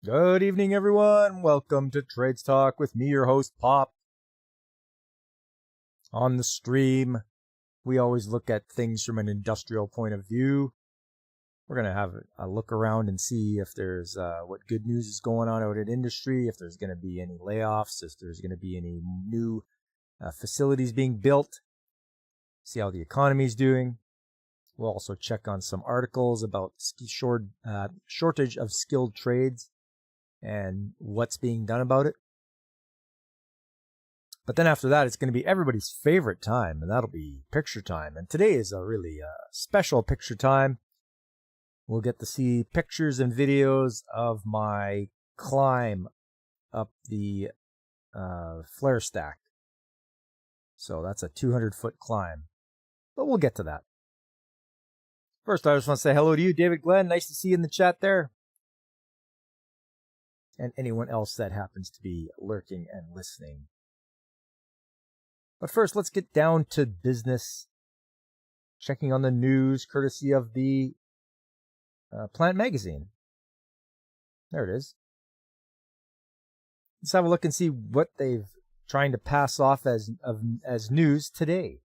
Good evening, everyone. Welcome to Trades Talk with me, your host, Pop. On the stream, we always look at things from an industrial point of view. We're going to have a look around and see if there's what good news is going on out in industry, if there's going to be any layoffs, if there's going to be any new facilities being built, see how the economy is doing. We'll also check on some articles about shortage of skilled trades and what's being done about it. But then after that, it's going to be everybody's favorite time, and that'll be picture time. And today is a really special picture time. We'll get to see pictures and videos of my climb up the flare stack. So that's a 200-foot climb. But we'll get to that. First, I just want to say hello to you, David Glenn. Nice to see you in the chat there. And anyone else that happens to be lurking and listening. But first, let's get down to business. Checking on the news, courtesy of the Plant Magazine. There it is. Let's have a look and see what they've trying to pass off as news today.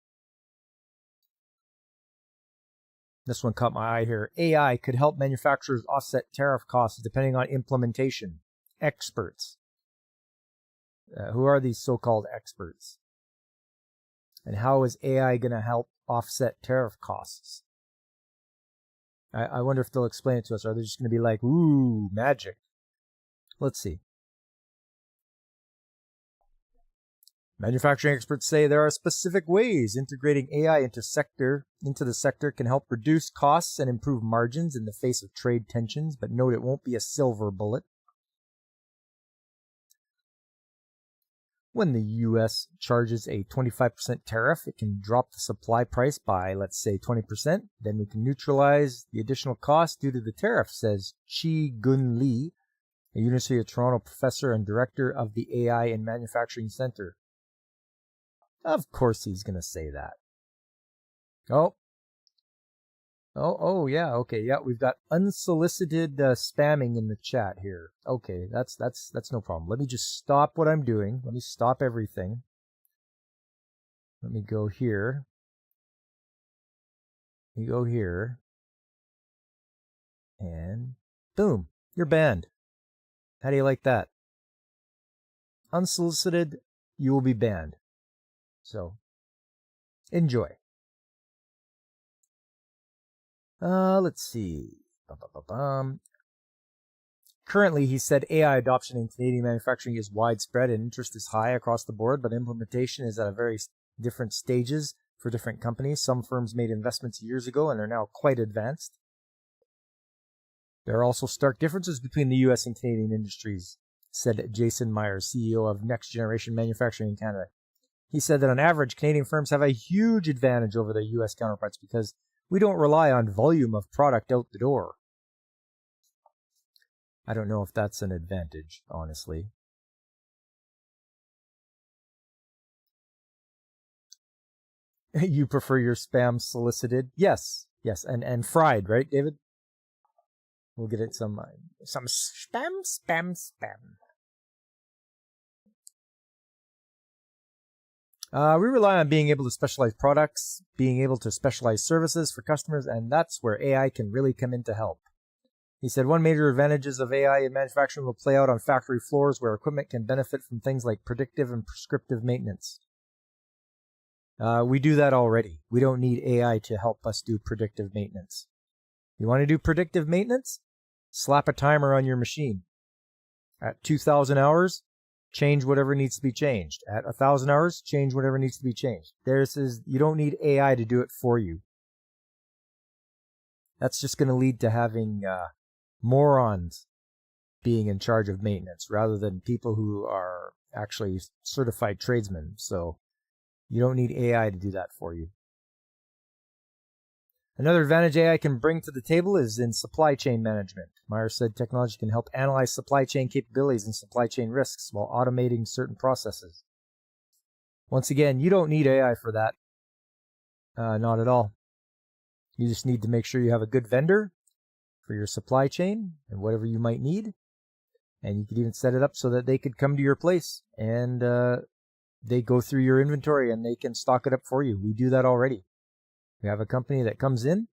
This one caught my eye here. AI could help manufacturers offset tariff costs depending on implementation. Experts. Who are these so-called experts? And how is AI going to help offset tariff costs? I wonder if they'll explain it to us. Or are they just going to be like, ooh, magic? Let's see. Manufacturing experts say there are specific ways integrating AI into the sector can help reduce costs and improve margins in the face of trade tensions, but note it won't be a silver bullet. When the U.S. charges a 25% tariff, it can drop the supply price by, let's say, 20%. Then we can neutralize the additional cost due to the tariff, says Chi-Gun Lee, a University of Toronto professor and director of the AI and Manufacturing Center. Of course he's going to say that. Oh, yeah, okay, yeah, we've got unsolicited spamming in the chat here. Okay, that's no problem. Let me just stop what I'm doing. Let me stop everything. Let me go here. You go here. And boom, you're banned. How do you like that? Unsolicited, you will be banned. So, enjoy. Let's see. Currently, he said AI adoption in Canadian manufacturing is widespread and interest is high across the board, but implementation is at very different stages for different companies. Some firms made investments years ago and are now quite advanced. There are also stark differences between the U.S. and Canadian industries, said Jason Myers, CEO of Next Generation Manufacturing in Canada. He said that on average, Canadian firms have a huge advantage over their U.S. counterparts because we don't rely on volume of product out the door. I don't know if that's an advantage, honestly. You prefer your spam solicited? Yes, and fried, right, David? We'll get it some spam. We rely on being able to specialize products, being able to specialize services for customers, and that's where AI can really come in to help. He said one major advantages of AI in manufacturing will play out on factory floors where equipment can benefit from things like predictive and prescriptive maintenance. We do that already. We don't need AI to help us do predictive maintenance. You want to do predictive maintenance? Slap a timer on your machine. At 2,000 hours, change whatever needs to be changed. At 1,000 hours, change whatever needs to be changed. You don't need AI to do it for you. That's just going to lead to having morons being in charge of maintenance rather than people who are actually certified tradesmen. So you don't need AI to do that for you. Another advantage AI can bring to the table is in supply chain management. Myers said technology can help analyze supply chain capabilities and supply chain risks while automating certain processes. Once again, you don't need AI for that. Not at all. You just need to make sure you have a good vendor for your supply chain and whatever you might need. And you could even set it up so that they could come to your place and they go through your inventory and they can stock it up for you. We do that already. We have a company that comes in,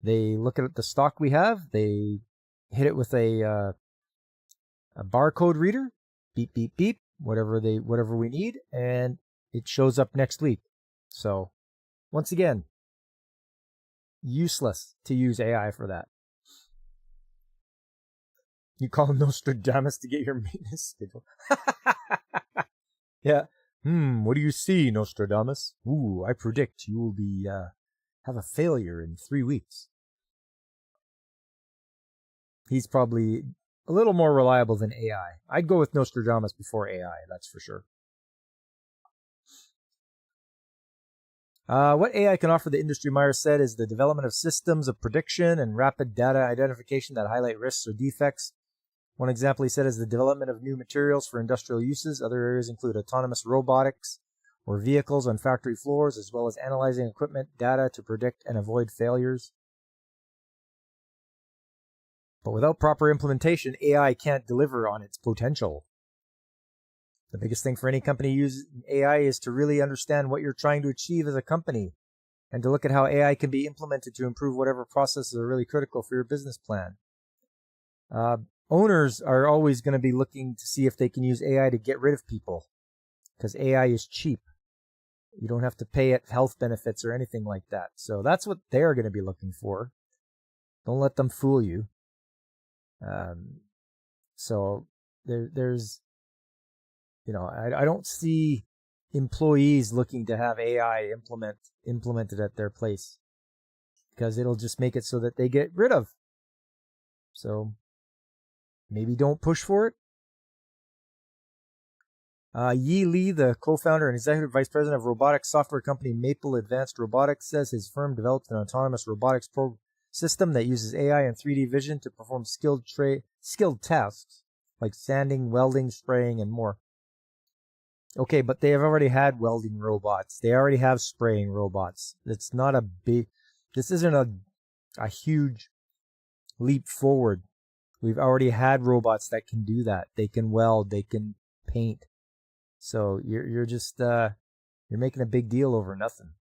they look at the stock we have, they hit it with a barcode reader, beep, beep, beep, whatever we need, and it shows up next week. So once again, useless to use AI for that. You call Nostradamus to get your maintenance schedule. Yeah. What do you see, Nostradamus? Ooh, I predict you will be have a failure in 3 weeks. He's probably a little more reliable than AI. I'd go with Nostradamus before AI, that's for sure. What AI can offer the industry, Myers said, is the development of systems of prediction and rapid data identification that highlight risks or defects. One example he said is the development of new materials for industrial uses. Other areas include autonomous robotics or vehicles on factory floors, as well as analyzing equipment data to predict and avoid failures. But without proper implementation, AI can't deliver on its potential. The biggest thing for any company using AI is to really understand what you're trying to achieve as a company and to look at how AI can be implemented to improve whatever processes are really critical for your business plan. Owners are always going to be looking to see if they can use AI to get rid of people because AI is cheap. You don't have to pay it health benefits or anything like that. So that's what they're going to be looking for. Don't let them fool you. So there's, I don't see employees looking to have AI implemented at their place because it'll just make it so that they get rid of. So maybe don't push for it. Yi Li, the co-founder and executive vice president of robotics software company Maple Advanced Robotics, says his firm developed an autonomous robotics system that uses AI and 3D vision to perform skilled tasks like sanding, welding, spraying, and more. Okay, but they have already had welding robots. They already have spraying robots. This isn't a huge leap forward. We've already had robots that can do that. They can weld, they can paint. So you're just you're making a big deal over nothing.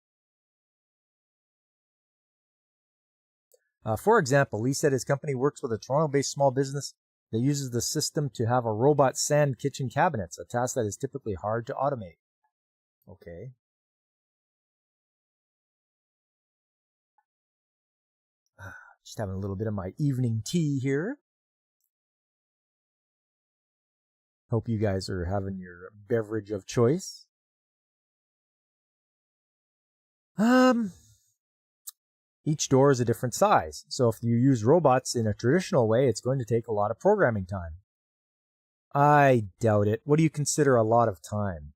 For example, Lee said his company works with a Toronto-based small business that uses the system to have a robot sand kitchen cabinets, a task that is typically hard to automate. Okay. Just having a little bit of my evening tea here. Hope you guys are having your beverage of choice. Each door is a different size. So if you use robots in a traditional way, it's going to take a lot of programming time. I doubt it. What do you consider a lot of time?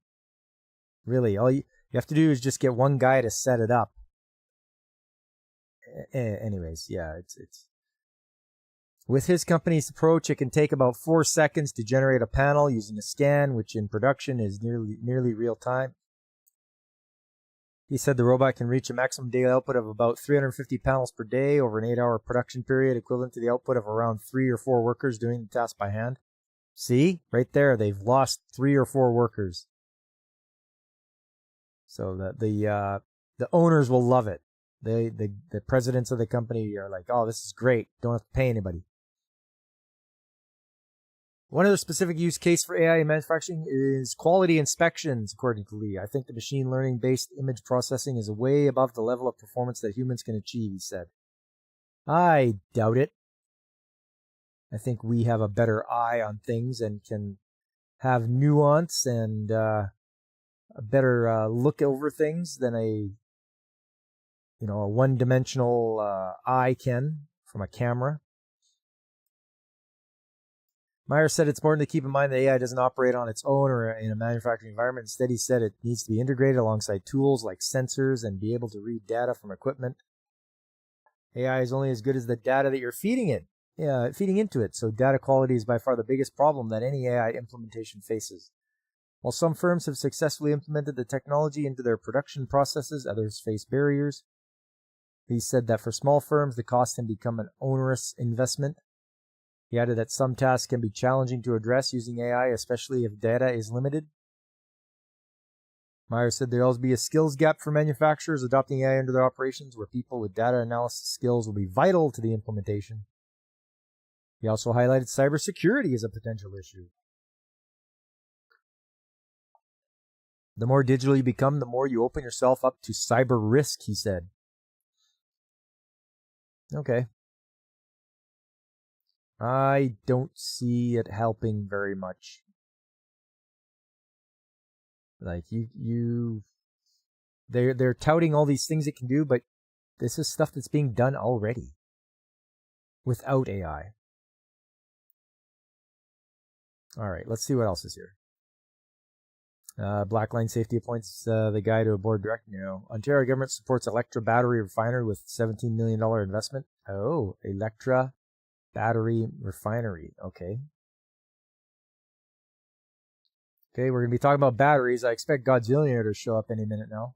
Really, all you have to do is just get one guy to set it up. Anyways, yeah, it's with his company's approach, it can take about 4 seconds to generate a panel using a scan, which in production is nearly real time. He said the robot can reach a maximum daily output of about 350 panels per day over an 8-hour production period, equivalent to the output of around 3 or 4 workers doing the task by hand. See? Right there, they've lost 3 or 4 workers. So the owners will love it. The presidents of the company are like, oh, this is great. Don't have to pay anybody. One other specific use case for AI in manufacturing is quality inspections, according to Lee. I think the machine learning-based image processing is way above the level of performance that humans can achieve, he said. I doubt it. I think we have a better eye on things and can have nuance and a better look over things than a one-dimensional eye can from a camera. Myers said it's important to keep in mind that AI doesn't operate on its own or in a manufacturing environment. Instead, he said it needs to be integrated alongside tools like sensors and be able to read data from equipment. AI is only as good as the data that you're feeding into it. So data quality is by far the biggest problem that any AI implementation faces. While some firms have successfully implemented the technology into their production processes, others face barriers. He said that for small firms, the cost can become an onerous investment. He added that some tasks can be challenging to address using AI, especially if data is limited. Myers said there'll also be a skills gap for manufacturers adopting AI into their operations, where people with data analysis skills will be vital to the implementation. He also highlighted cybersecurity as a potential issue. The more digital you become, the more you open yourself up to cyber risk, he said. Okay. I don't see it helping very much. Like they're touting all these things it can do, but this is stuff that's being done already without AI. All right, let's see what else is here. Blackline Safety appoints the guy to a board director. Ontario government supports Electra Battery Refinery with $17 million investment. Oh, Electra Battery Refinery. Okay. Okay, we're going to be talking about batteries. I expect Godzillionaire to show up any minute now.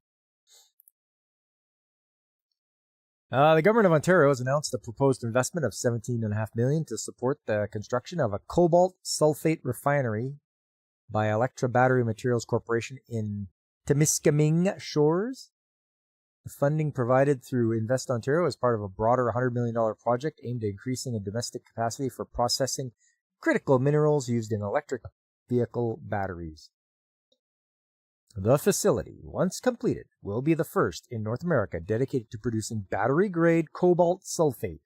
The government of Ontario has announced a proposed investment of $17.5 million to support the construction of a cobalt sulfate refinery by Electra Battery Materials Corporation in Temiskaming Shores. The funding provided through Invest Ontario is part of a broader $100 million project aimed at increasing a domestic capacity for processing critical minerals used in electric vehicle batteries. The facility, once completed, will be the first in North America dedicated to producing battery-grade cobalt sulfate,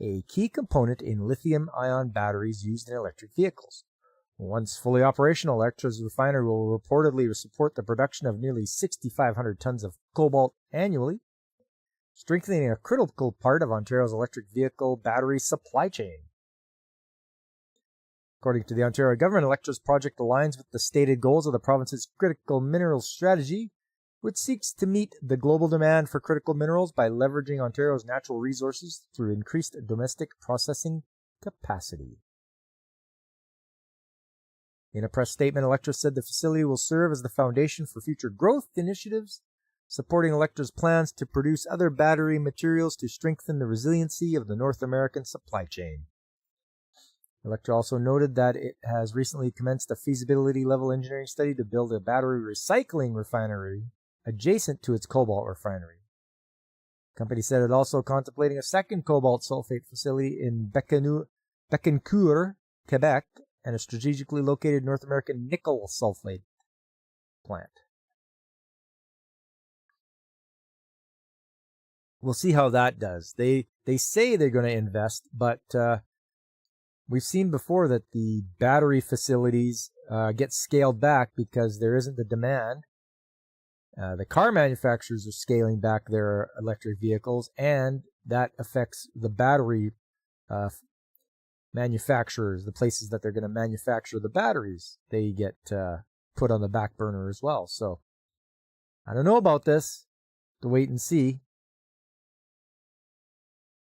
a key component in lithium-ion batteries used in electric vehicles. Once fully operational, Electra's refinery will reportedly support the production of nearly 6,500 tons of cobalt annually, strengthening a critical part of Ontario's electric vehicle battery supply chain. According to the Ontario government, Electra's project aligns with the stated goals of the province's critical minerals strategy, which seeks to meet the global demand for critical minerals by leveraging Ontario's natural resources through increased domestic processing capacity. In a press statement, Electra said the facility will serve as the foundation for future growth initiatives, supporting Electra's plans to produce other battery materials to strengthen the resiliency of the North American supply chain. Electra also noted that it has recently commenced a feasibility level engineering study to build a battery recycling refinery adjacent to its cobalt refinery. The company said it also contemplating a second cobalt sulfate facility in Bécancour, Quebec, and a strategically located North American nickel sulfate plant. We'll see how that does. They say they're going to invest, but we've seen before that the battery facilities get scaled back because there isn't the demand. The car manufacturers are scaling back their electric vehicles, and that affects the battery manufacturers, the places that they're going to manufacture the batteries. They get put on the back burner as well. So I don't know about this. To wait and see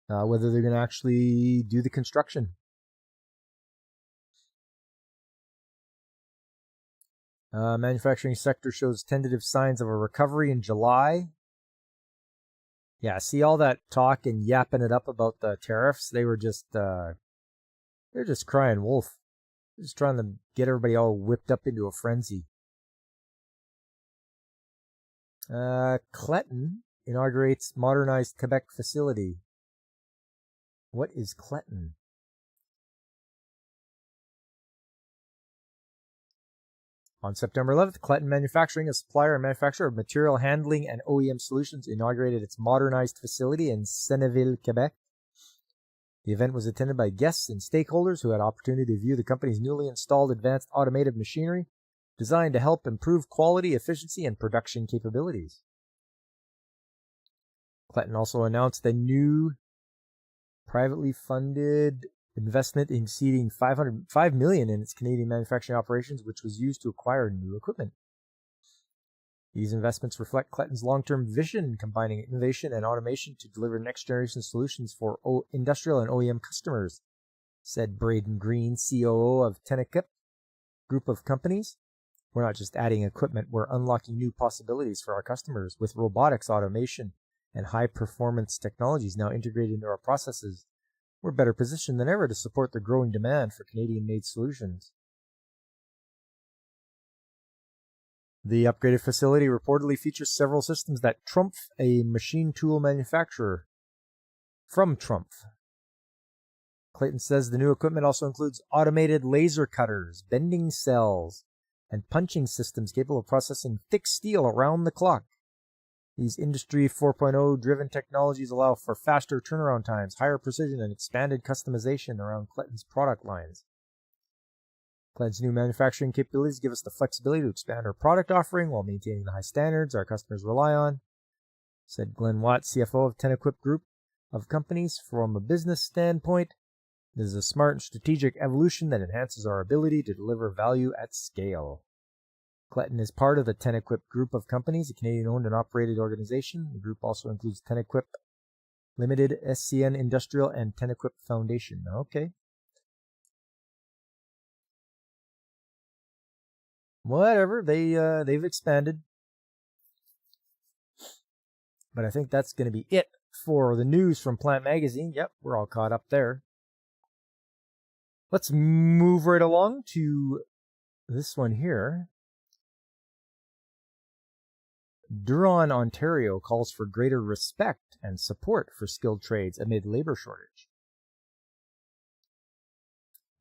whether they're going to actually do the construction. Manufacturing sector shows tentative signs of a recovery in July. Yeah, see all that talk and yapping it up about the tariffs? They were just, they're just crying wolf. They're just trying to get everybody all whipped up into a frenzy. Cletton inaugurates modernized Quebec facility. What is Cletton? On September 11th, Cletton Manufacturing, a supplier and manufacturer of material handling and OEM solutions, inaugurated its modernized facility in Senneville, Quebec. The event was attended by guests and stakeholders who had opportunity to view the company's newly installed advanced automated machinery designed to help improve quality, efficiency, and production capabilities. Cletton also announced a new privately funded investment exceeding $5 million in its Canadian manufacturing operations, which was used to acquire new equipment. These investments reflect Cletton's long-term vision, combining innovation and automation to deliver next-generation solutions for industrial and OEM customers, said Braden Green, COO of Tenekip Group of Companies. We're not just adding equipment, we're unlocking new possibilities for our customers with robotics, automation, and high-performance technologies now integrated into our processes. we're better positioned than ever to support the growing demand for Canadian-made solutions. The upgraded facility reportedly features several systems that trump a machine tool manufacturer from Trump. Clayton says the new equipment also includes automated laser cutters, bending cells, and punching systems capable of processing thick steel around the clock. These Industry 4.0 driven technologies allow for faster turnaround times, higher precision, and expanded customization around Clayton's product lines. Clayton's new manufacturing capabilities give us the flexibility to expand our product offering while maintaining the high standards our customers rely on, said Glenn Watt, CFO of TenEquip Group of companies. From a business standpoint, this is a smart and strategic evolution that enhances our ability to deliver value at scale. Clayton is part of the TenEquip Group of companies, a Canadian-owned and operated organization. The group also includes TenEquip Limited, SCN Industrial, and TenEquip Foundation. Okay. Whatever, they've expanded. But I think that's going to be it for the news from Plant Magazine. Yep, we're all caught up there. Let's move right along to this one here. Duron, Ontario calls for greater respect and support for skilled trades amid labor shortage.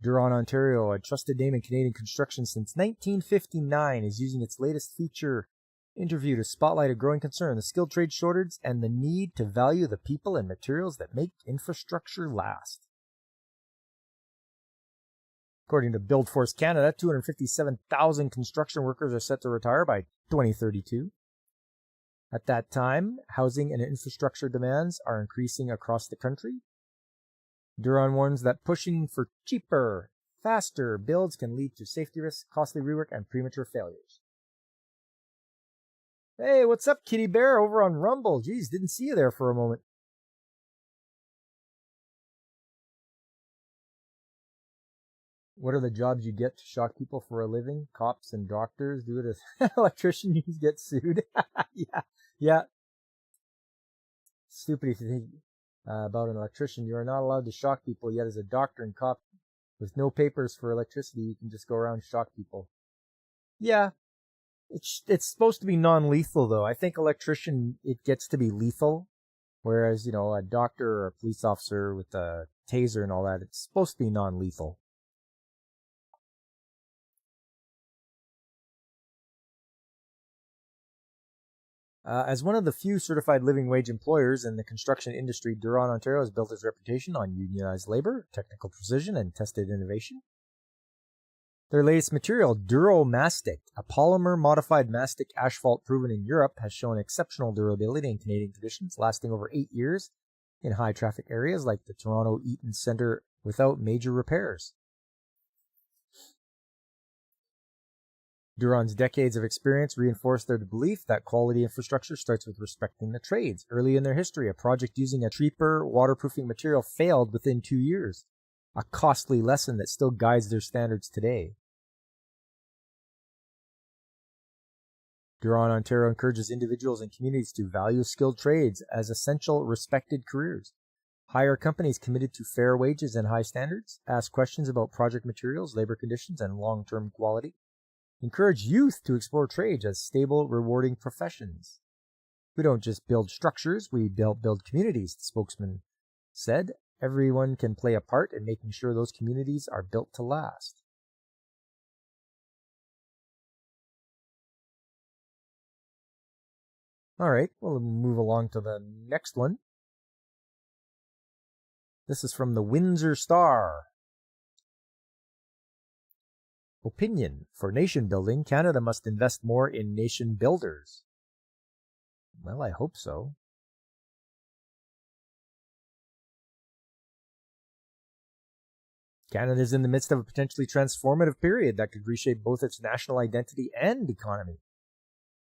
Duron, Ontario, a trusted name in Canadian construction since 1959, is using its latest feature interview to spotlight a growing concern, the skilled trade shortage and the need to value the people and materials that make infrastructure last. According to BuildForce Canada, 257,000 construction workers are set to retire by 2032. At that time, housing and infrastructure demands are increasing across the country. Duron warns that pushing for cheaper, faster builds can lead to safety risks, costly rework, and premature failures. Hey, what's up, Kitty Bear, over on Rumble? Geez, didn't see you there for a moment. What are the jobs you get to shock people for a living? Cops and doctors do it as electrician. You get sued. Yeah. Stupid if you think about an electrician. You are not allowed to shock people, yet as a doctor and cop with no papers for electricity, you can just go around and shock people. Yeah. It's supposed to be non-lethal, though. I think electrician, it gets to be lethal. Whereas, a doctor or a police officer with a taser and all that, it's supposed to be non-lethal. As one of the few certified living wage employers in the construction industry, Duron, Ontario has built its reputation on unionized labor, technical precision, and tested innovation. Their latest material, Duromastic, a polymer-modified mastic asphalt proven in Europe, has shown exceptional durability in Canadian conditions, lasting over 8 years in high-traffic areas like the Toronto Eaton Centre without major repairs. Duron's decades of experience reinforce their belief that quality infrastructure starts with respecting the trades. Early in their history, a project using a cheaper waterproofing material failed within 2 years, a costly lesson that still guides their standards today. Duron, Ontario encourages individuals and communities to value skilled trades as essential, respected careers. Hire companies committed to fair wages and high standards. Ask questions about project materials, labor conditions, and long-term quality. Encourage youth to explore trades as stable, rewarding professions. We don't just build structures, we build communities, the spokesman said. Everyone can play a part in making sure those communities are built to last. All right, we'll move along to the next one. This is from the Windsor Star. Opinion. For nation building, Canada must invest more in nation builders. Well, I hope so. Canada is in the midst of a potentially transformative period that could reshape both its national identity and economy.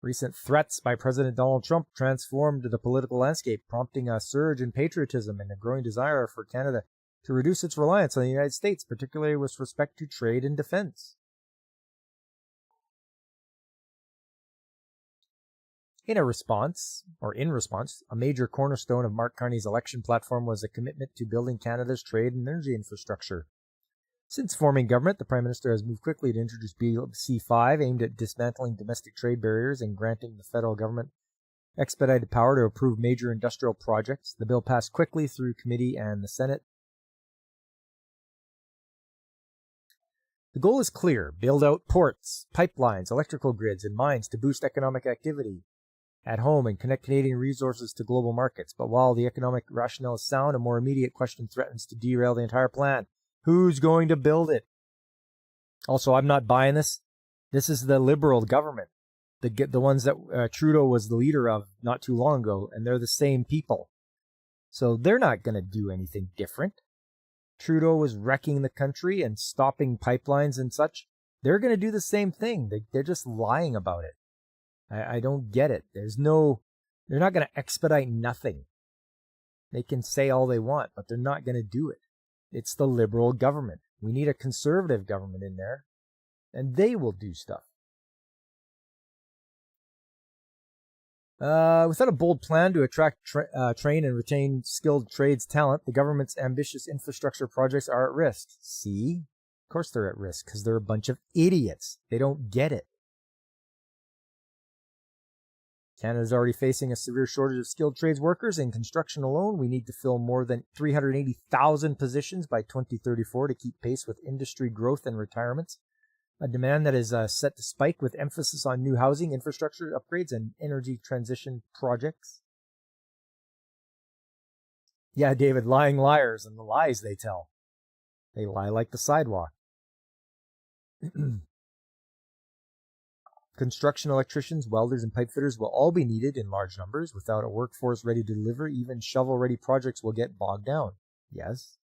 Recent threats by President Donald Trump transformed the political landscape, prompting a surge in patriotism and a growing desire for Canada to reduce its reliance on the United States, particularly with respect to trade and defense. In response, a major cornerstone of Mark Carney's election platform was a commitment to building Canada's trade and energy infrastructure. Since forming government, the Prime Minister has moved quickly to introduce BC5, aimed at dismantling domestic trade barriers and granting the federal government expedited power to approve major industrial projects. The bill passed quickly through committee and the Senate. The goal is clear: build out ports, pipelines, electrical grids, and mines to boost economic activity at home and connect Canadian resources to global markets. But while the economic rationale is sound, a more immediate question threatens to derail the entire plan. Who's going to build it? Also, I'm not buying this. This is the Liberal government, the ones that Trudeau was the leader of not too long ago, and they're the same people. So they're not going to do anything different. Trudeau was wrecking the country and stopping pipelines and such. They're going to do the same thing. They're just lying about it. I don't get it. They're not going to expedite nothing. They can say all they want, but they're not going to do it. It's the Liberal government. We need a conservative government in there, and they will do stuff. Without a bold plan to attract, train, and retain skilled trades talent, the government's ambitious infrastructure projects are at risk. See? Of course they're at risk, because they're a bunch of idiots. They don't get it. Canada is already facing a severe shortage of skilled trades workers. In construction alone, we need to fill more than 380,000 positions by 2034 to keep pace with industry growth and retirements, a demand that is set to spike with emphasis on new housing, infrastructure upgrades, and energy transition projects. Yeah, David, lying liars and the lies they tell. They lie like the sidewalk. Construction electricians, welders, and pipefitters will all be needed in large numbers. Without a workforce ready to deliver, even shovel-ready projects will get bogged down. Yes.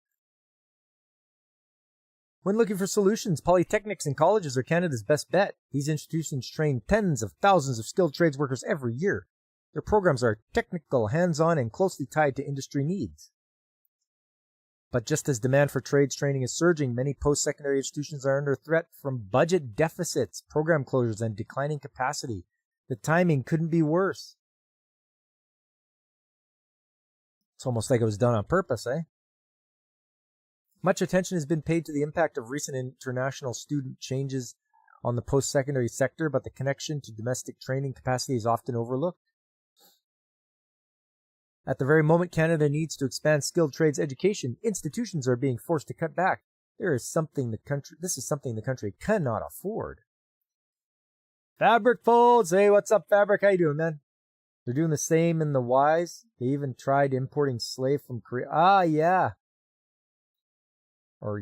When looking for solutions, polytechnics and colleges are Canada's best bet. These institutions train tens of thousands of skilled trades workers every year. Their programs are technical, hands-on, and closely tied to industry needs. But just as demand for trades training is surging, many post-secondary institutions are under threat from budget deficits, program closures, and declining capacity. The timing couldn't be worse. It's almost like it was done on purpose, eh? Much attention has been paid to the impact of recent international student changes on the post-secondary sector, but the connection to domestic training capacity is often overlooked. At the very moment Canada needs to expand skilled trades education, institutions are being forced to cut back. This is something the country cannot afford. Fabric Folds, hey, what's up, Fabric? How you doing, man? They're doing the same in the Ys. They even tried importing slave from Korea. Ah, yeah. Or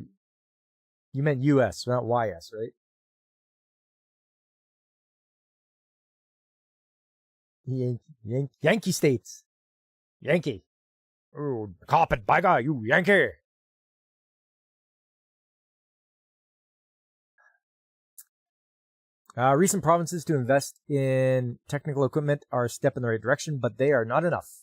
you meant US, not YS, right? Yankee states. Yankee. Oh, carpet bagger, you Yankee. Recent provinces to invest in technical equipment are a step in the right direction, but they are not enough.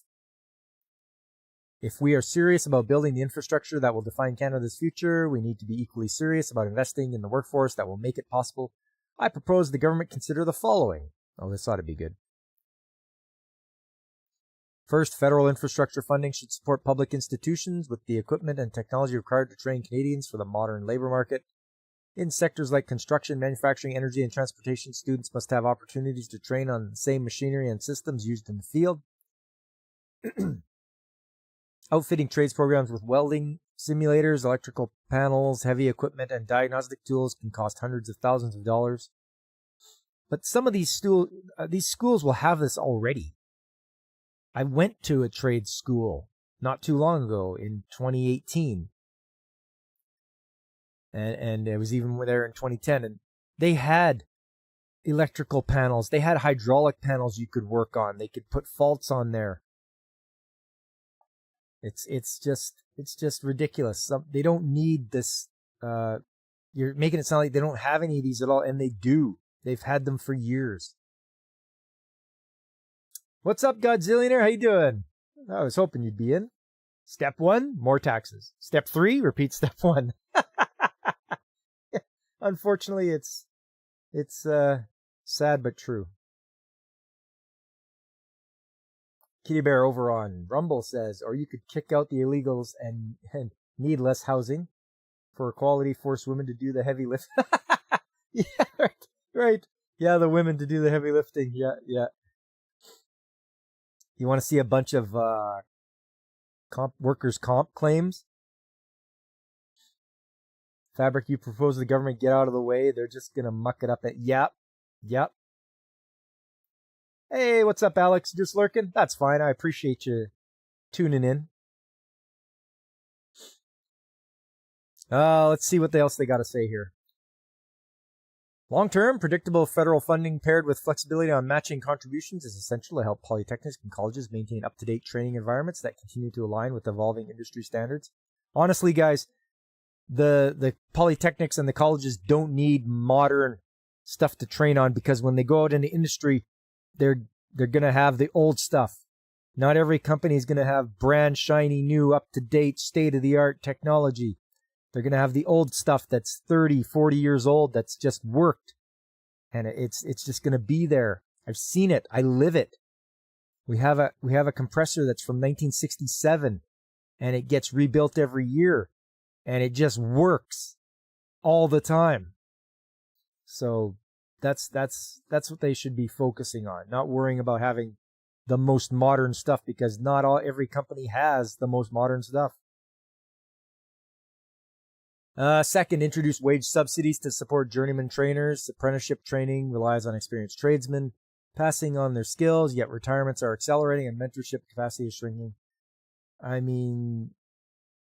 If we are serious about building the infrastructure that will define Canada's future, we need to be equally serious about investing in the workforce that will make it possible. I propose the government consider the following. Oh, this ought to be good. First, federal infrastructure funding should support public institutions with the equipment and technology required to train Canadians for the modern labor market. In sectors like construction, manufacturing, energy, and transportation, students must have opportunities to train on the same machinery and systems used in the field. Outfitting trades programs with welding simulators, electrical panels, heavy equipment, and diagnostic tools can cost hundreds of thousands of dollars. But some of these schools will have this already. I went to a trade school not too long ago in 2018. And it was even there in 2010. And they had electrical panels. They had hydraulic panels you could work on. They could put faults on there. It's just ridiculous. They don't need this. You're making it sound like they don't have any of these at all, and they do. They've had them for years. What's up, Godzillionaire? How you doing? I was hoping you'd be in. Step 1, more taxes. Step 3, repeat step 1. Unfortunately, it's sad but true. Kitty Bear over on Rumble says, or you could kick out the illegals and need less housing for equality, force women to do the heavy lift. Yeah, right. Yeah, the women to do the heavy lifting. Yeah. You want to see a bunch of workers' comp claims? Fabric, you propose the government get out of the way. They're just going to muck it up. Yep. Hey, what's up, Alex? Just lurking? That's fine. I appreciate you tuning in. Let's see what else they got to say here. Long-term, predictable federal funding paired with flexibility on matching contributions is essential to help polytechnics and colleges maintain up-to-date training environments that continue to align with evolving industry standards. Honestly, guys, the polytechnics and the colleges don't need modern stuff to train on, because when they go out in the industry, they're going to have the old stuff. Not every company is going to have brand shiny new up-to-date state-of-the-art technology. They're going to have the old stuff that's 30, 40 years old that's just worked. And it's just going to be there. I've seen it. I live it. We have a compressor that's from 1967, and it gets rebuilt every year, and it just works all the time. So that's what they should be focusing on, not worrying about having the most modern stuff, because not every company has the most modern stuff. Second, introduce wage subsidies to support journeyman trainers. Apprenticeship training relies on experienced tradesmen passing on their skills, yet retirements are accelerating and mentorship capacity is shrinking. I mean,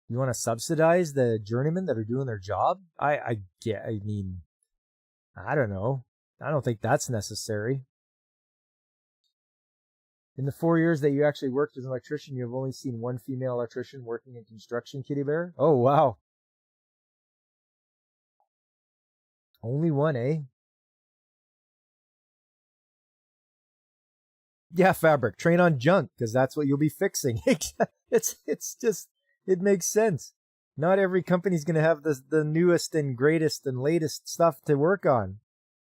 you want to subsidize the journeymen that are doing their job? I don't know. I don't think that's necessary. In the 4 years that you actually worked as an electrician, you have only seen one female electrician working in construction, Kitty Bear? Oh, wow. Only one, eh? Yeah, Fabric. Train on junk, because that's what you'll be fixing. It's just, it makes sense. Not every company's going to have the newest and greatest and latest stuff to work on.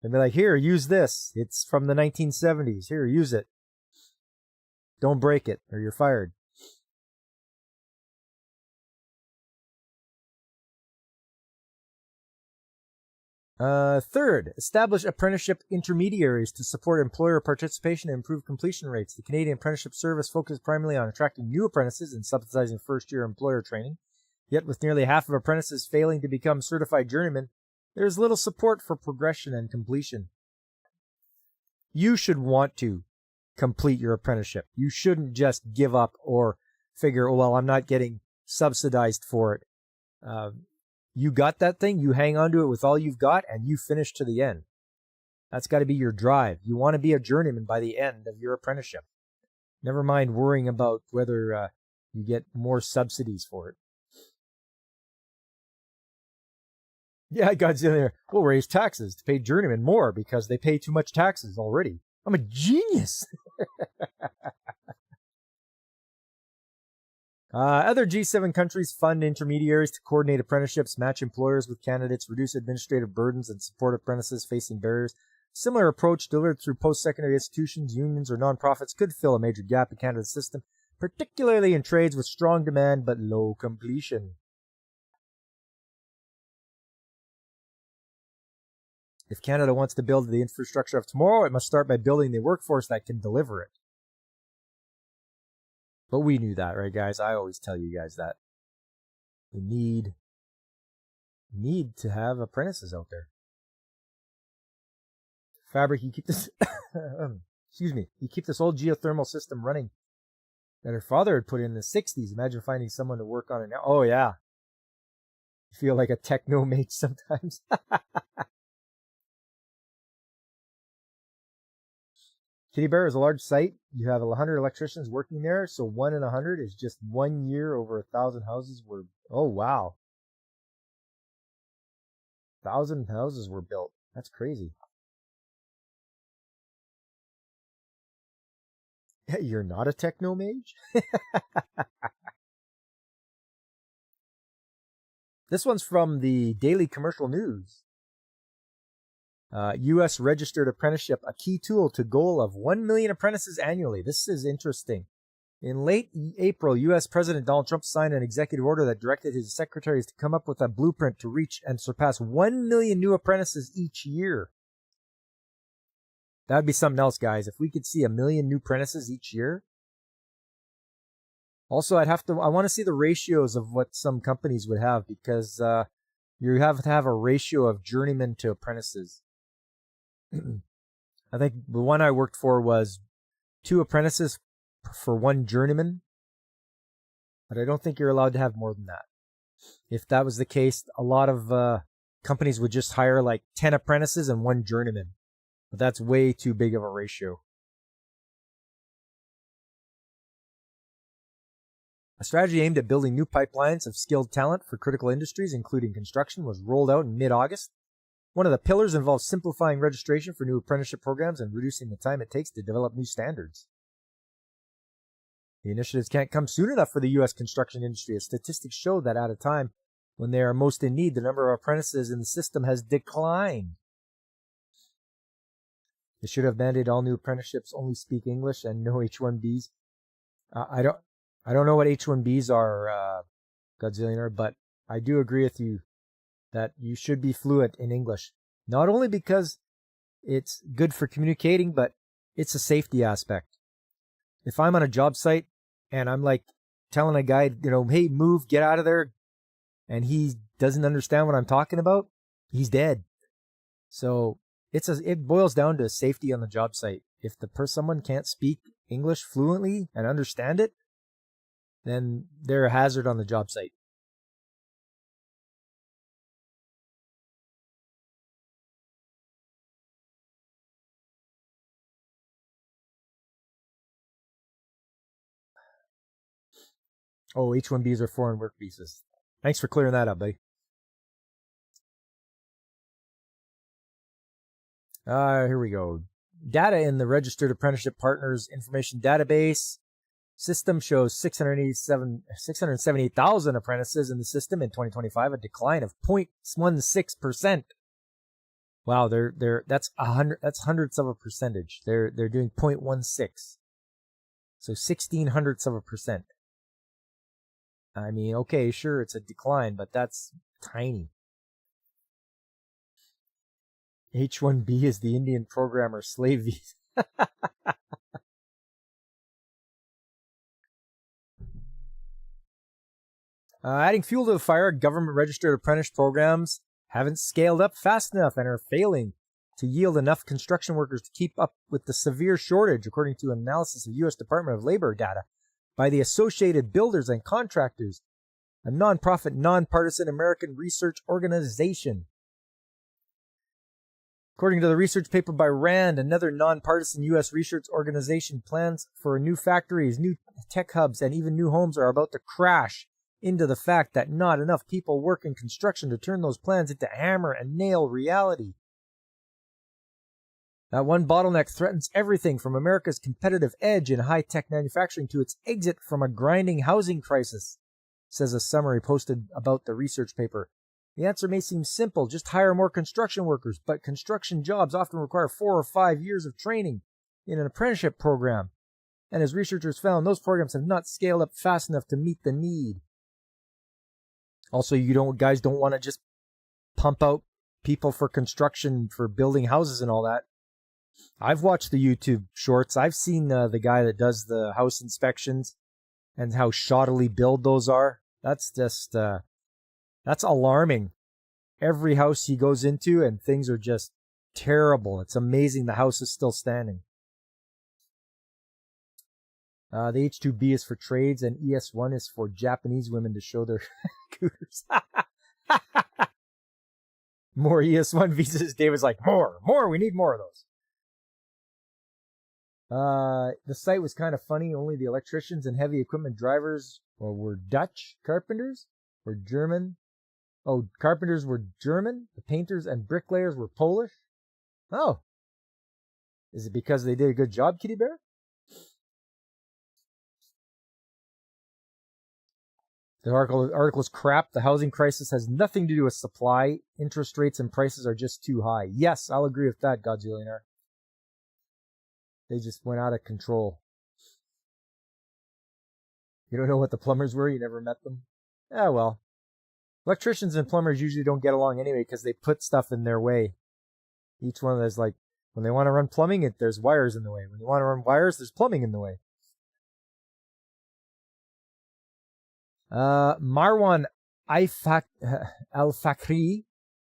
And be like, here, use this. It's from the 1970s. Here, use it. Don't break it, or you're fired. Third, establish apprenticeship intermediaries to support employer participation and improve completion rates. The Canadian Apprenticeship Service focuses primarily on attracting new apprentices and subsidizing first-year employer training. Yet, with nearly half of apprentices failing to become certified journeymen, there is little support for progression and completion. You should want to complete your apprenticeship. You shouldn't just give up or figure, oh, well, I'm not getting subsidized for it. You got that thing, you hang on to it with all you've got, and you finish to the end. That's got to be your drive. You want to be a journeyman by the end of your apprenticeship. Never mind worrying about whether you get more subsidies for it. Yeah, God's in there. We'll raise taxes to pay journeymen more because they pay too much taxes already. I'm a genius. Other G7 countries fund intermediaries to coordinate apprenticeships, match employers with candidates, reduce administrative burdens, and support apprentices facing barriers. Similar approach delivered through post-secondary institutions, unions, or nonprofits could fill a major gap in Canada's system, particularly in trades with strong demand but low completion. If Canada wants to build the infrastructure of tomorrow, it must start by building the workforce that can deliver it. But we knew that, right, guys? I always tell you guys that. We need to have apprentices out there. Fabric, you keep this excuse me, you keep this old geothermal system running that her father had put in the 60s. Imagine finding someone to work on it now. Oh, yeah. You feel like a techno mage sometimes. Kitty Bear is a large site. You have 100 electricians working there, so 1 in 100 is just 1 year over 1,000 houses were... Oh, wow. 1,000 houses were built. That's crazy. You're not a techno mage? This one's from the Daily Commercial News. U.S. registered apprenticeship, a key tool to goal of 1 million apprentices annually. This is interesting. In late April, U.S. President Donald Trump signed an executive order that directed his secretaries to come up with a blueprint to reach and surpass 1 million new apprentices each year. That'd be something else, guys. If we could see 1 million new apprentices each year. Also, I want to see the ratios of what some companies would have, because you have to have a ratio of journeymen to apprentices. I think the one I worked for was 2 apprentices for 1 journeyman, but I don't think you're allowed to have more than that. If that was the case, a lot of companies would just hire like 10 apprentices and 1 journeyman, but that's way too big of a ratio. A strategy aimed at building new pipelines of skilled talent for critical industries, including construction, was rolled out in mid-August. One of the pillars involves simplifying registration for new apprenticeship programs and reducing the time it takes to develop new standards. The initiatives can't come soon enough for the U.S. construction industry, as statistics show that at a time when they are most in need, the number of apprentices in the system has declined. They should have mandated all new apprenticeships only speak English and no H-1Bs. I don't know what H-1Bs are, Godzillionaire, but I do agree with you that you should be fluent in English. Not only because it's good for communicating, but it's a safety aspect. If I'm on a job site and I'm like telling a guy, hey, move, get out of there, and he doesn't understand what I'm talking about, he's dead. So it boils down to safety on the job site. If someone can't speak English fluently and understand it, then they're a hazard on the job site. Oh, H-1Bs are foreign work visas. Thanks for clearing that up, buddy. Here we go. Data in the Registered Apprenticeship Partners Information Database system shows 678,000 apprentices in the system in 2025, a decline of 0.16%. Wow, that's hundredths of a percentage. They're doing 0.16. So 1/1600%. I mean, okay, sure, it's a decline, but that's tiny. H-1B is the Indian programmer slave visa. Adding fuel to the fire, government-registered apprentice programs haven't scaled up fast enough and are failing to yield enough construction workers to keep up with the severe shortage, according to an analysis of U.S. Department of Labor data by the Associated Builders and Contractors, a nonprofit, nonpartisan American research organization. According to the research paper by RAND, another nonpartisan U.S. research organization, plans for new factories, new tech hubs, and even new homes are about to crash into the fact that not enough people work in construction to turn those plans into hammer and nail reality. That one bottleneck threatens everything from America's competitive edge in high-tech manufacturing to its exit from a grinding housing crisis, says a summary posted about the research paper. The answer may seem simple, just hire more construction workers, but construction jobs often require 4 or 5 years of training in an apprenticeship program. And as researchers found, those programs have not scaled up fast enough to meet the need. Also, guys don't want to just pump out people for construction, for building houses and all that. I've watched the YouTube shorts. I've seen the guy that does the house inspections and how shoddily built those are. That's just, that's alarming. Every house he goes into and things are just terrible. It's amazing the house is still standing. The H-2B is for trades and ES-1 is for Japanese women to show their cooters. More ES-1 visas. David's like, more, we need more of those. The site was kind of funny. Only the electricians and heavy equipment drivers were Dutch. Carpenters were German. Oh, carpenters were German. The painters and bricklayers were Polish. Oh. Is it because they did a good job, Kitty Bear? The article is crap. The housing crisis has nothing to do with supply. Interest rates and prices are just too high. Yes, I'll agree with that, Godzillionaire. They just went out of control. You don't know what the plumbers were? You never met them? Yeah, well. Electricians and plumbers usually don't get along anyway because they put stuff in their way. Each one of those, like, when they want to run plumbing, there's wires in the way. When they want to run wires, there's plumbing in the way. Marwan Al-Fakri,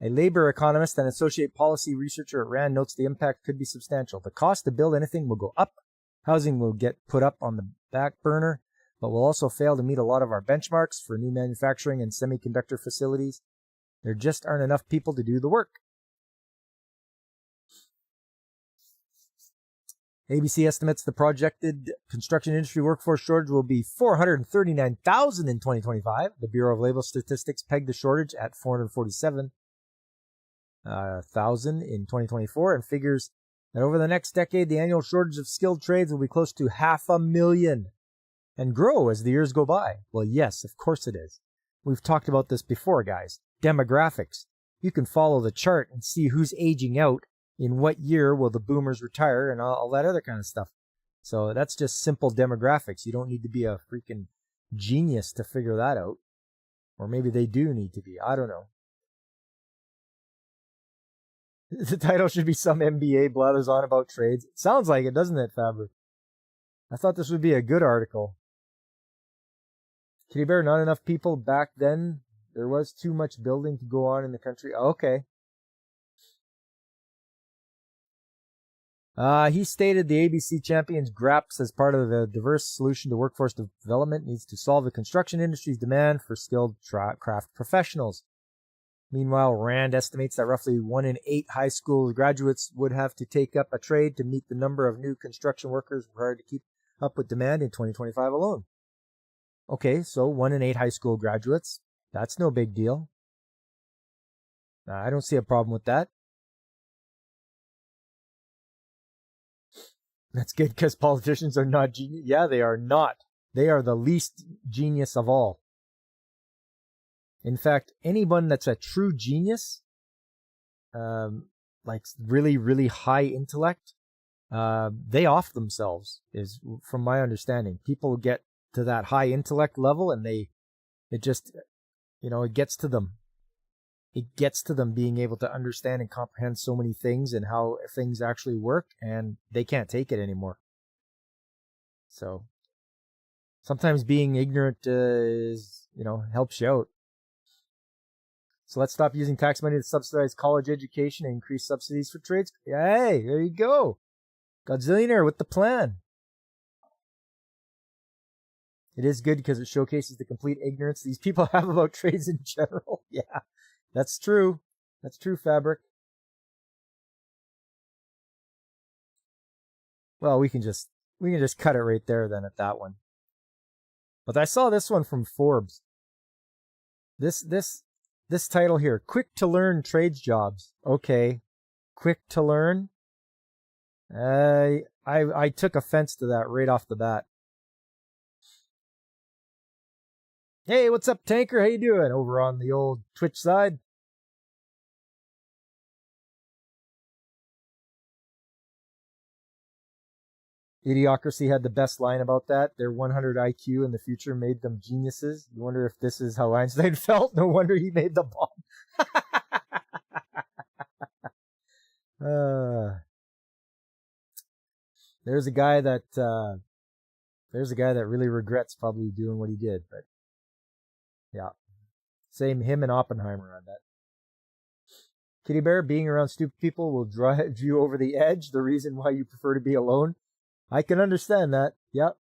a labor economist and associate policy researcher at RAND, notes the impact could be substantial. The cost to build anything will go up. Housing will get put up on the back burner, but will also fail to meet a lot of our benchmarks for new manufacturing and semiconductor facilities. There just aren't enough people to do the work. ABC estimates the projected construction industry workforce shortage will be 439,000 in 2025. The Bureau of Labor Statistics pegged the shortage at 447,000 in 2024 and figures that over the next decade, the annual shortage of skilled trades will be close to 500,000 and grow as the years go by. Well, yes, of course it is. We've talked about this before, guys. Demographics. You can follow the chart and see who's aging out. In what year will the boomers retire and all that other kind of stuff. So that's just simple demographics. You don't need to be a freaking genius to figure that out. Or maybe they do need to be. I don't know. The title should be some MBA blathers on about trades. It sounds like it, doesn't it, Fabric? I thought this would be a good article. Kitty Bear, not enough people back then. There was too much building to go on in the country. Okay. He stated the ABC Champions GRAPS as part of the diverse solution to workforce development needs to solve the construction industry's demand for skilled craft professionals. Meanwhile, RAND estimates that roughly 1 in 8 high school graduates would have to take up a trade to meet the number of new construction workers required to keep up with demand in 2025 alone. Okay, so 1 in 8 high school graduates, that's no big deal. I don't see a problem with that. That's good because politicians are not genius. Yeah, they are not. They are the least genius of all. In fact, anyone that's a true genius, like really, really high intellect, they off themselves, is from my understanding. People get to that high intellect level and it gets to them. It gets to them being able to understand and comprehend so many things and how things actually work, and they can't take it anymore. So sometimes being ignorant helps you out. So let's stop using tax money to subsidize college education and increase subsidies for trades. Hey, there you go. Godzillionaire with the plan. It is good because it showcases the complete ignorance these people have about trades in general. Yeah. That's true. That's true, Fabric. Well, we can just cut it right there then at that one. But I saw this one from Forbes. This title here, quick to learn trades jobs. Okay. Quick to learn. I took offense to that right off the bat. Hey, what's up, Tanker? How you doing over on the old Twitch side? Idiocracy had the best line about that. Their 100 IQ in the future made them geniuses. You wonder if this is how Einstein felt? No wonder he made the bomb. There's a guy that really regrets probably doing what he did, but yeah. Same him and Oppenheimer, I bet. Kitty Bear, being around stupid people will drive you over the edge. The reason why you prefer to be alone. I can understand that. Yep.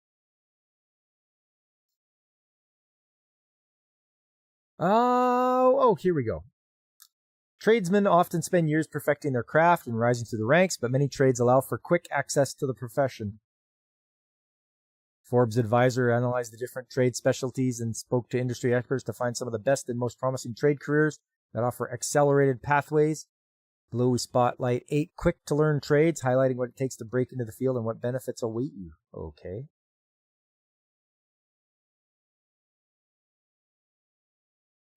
Oh, here we go. Tradesmen often spend years perfecting their craft and rising through the ranks, but many trades allow for quick access to the profession. Forbes advisor analyzed the different trade specialties and spoke to industry experts to find some of the best and most promising trade careers that offer accelerated pathways. Below we spotlight 8 quick-to-learn trades, highlighting what it takes to break into the field and what benefits await you. Okay.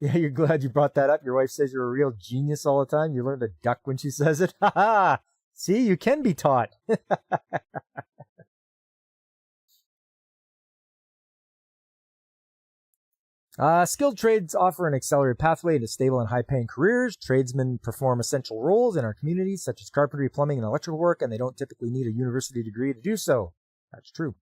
Yeah, you're glad you brought that up. Your wife says you're a real genius all the time. You learn to duck when she says it. Ha ha! See, you can be taught. Skilled trades offer an accelerated pathway to stable and high-paying careers. Tradesmen perform essential roles in our communities, such as carpentry, plumbing, and electrical work, and they don't typically need a university degree to do so. That's true.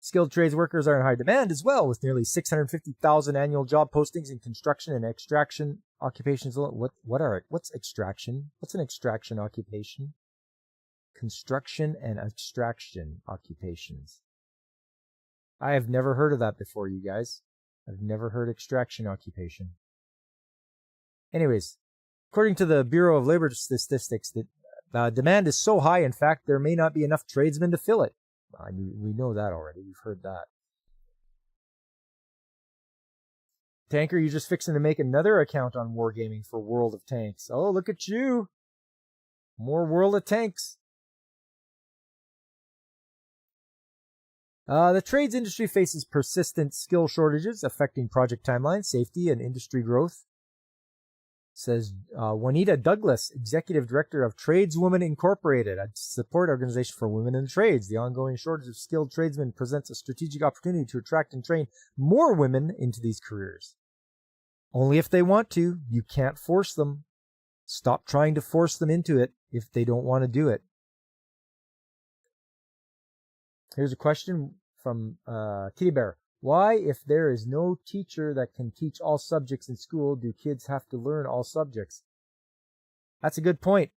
Skilled trades workers are in high demand as well, with nearly 650,000 annual job postings in construction and extraction occupations. What's extraction? What's an extraction occupation? Construction and extraction occupations. I have never heard of that before, you guys. I've never heard extraction occupation. Anyways, according to the Bureau of Labor Statistics, the demand is so high, in fact, there may not be enough tradesmen to fill it. We know that already. We've heard that. Tanker, you just fixing to make another account on Wargaming for World of Tanks. Oh, look at you. More World of Tanks. The trades industry faces persistent skill shortages affecting project timelines, safety, and industry growth, says Juanita Douglas, Executive Director of Tradeswomen Incorporated, a support organization for women in the trades. The ongoing shortage of skilled tradesmen presents a strategic opportunity to attract and train more women into these careers. Only if they want to. You can't force them. Stop trying to force them into it if they don't want to do it. Here's a question from Kitty Bear. Why, if there is no teacher that can teach all subjects in school, do kids have to learn all subjects? That's a good point.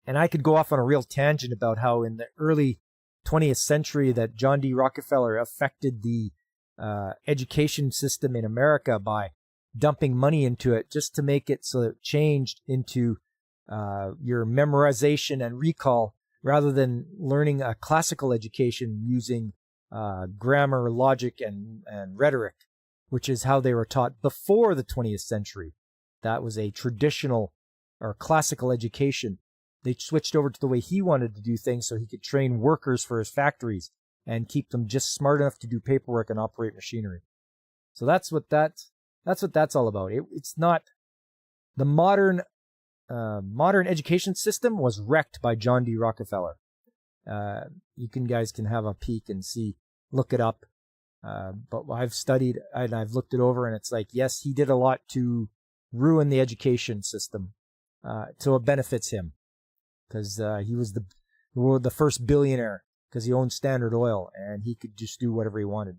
And I could go off on a real tangent about how in the early 20th century that John D. Rockefeller affected the education system in America by dumping money into it just to make it so it changed into your memorization and recall rather than learning a classical education using grammar, logic, and rhetoric, which is how they were taught before the 20th century. That was a traditional or classical education. They switched over to the way he wanted to do things so he could train workers for his factories and keep them just smart enough to do paperwork and operate machinery. So that's what that's all about. It's not the modern education system was wrecked by John D. Rockefeller. You guys can have a peek and look it up. But I've studied and I've looked it over, and it's like, yes, he did a lot to ruin the education system, till it benefits him, because he was the first billionaire because he owned Standard Oil and he could just do whatever he wanted.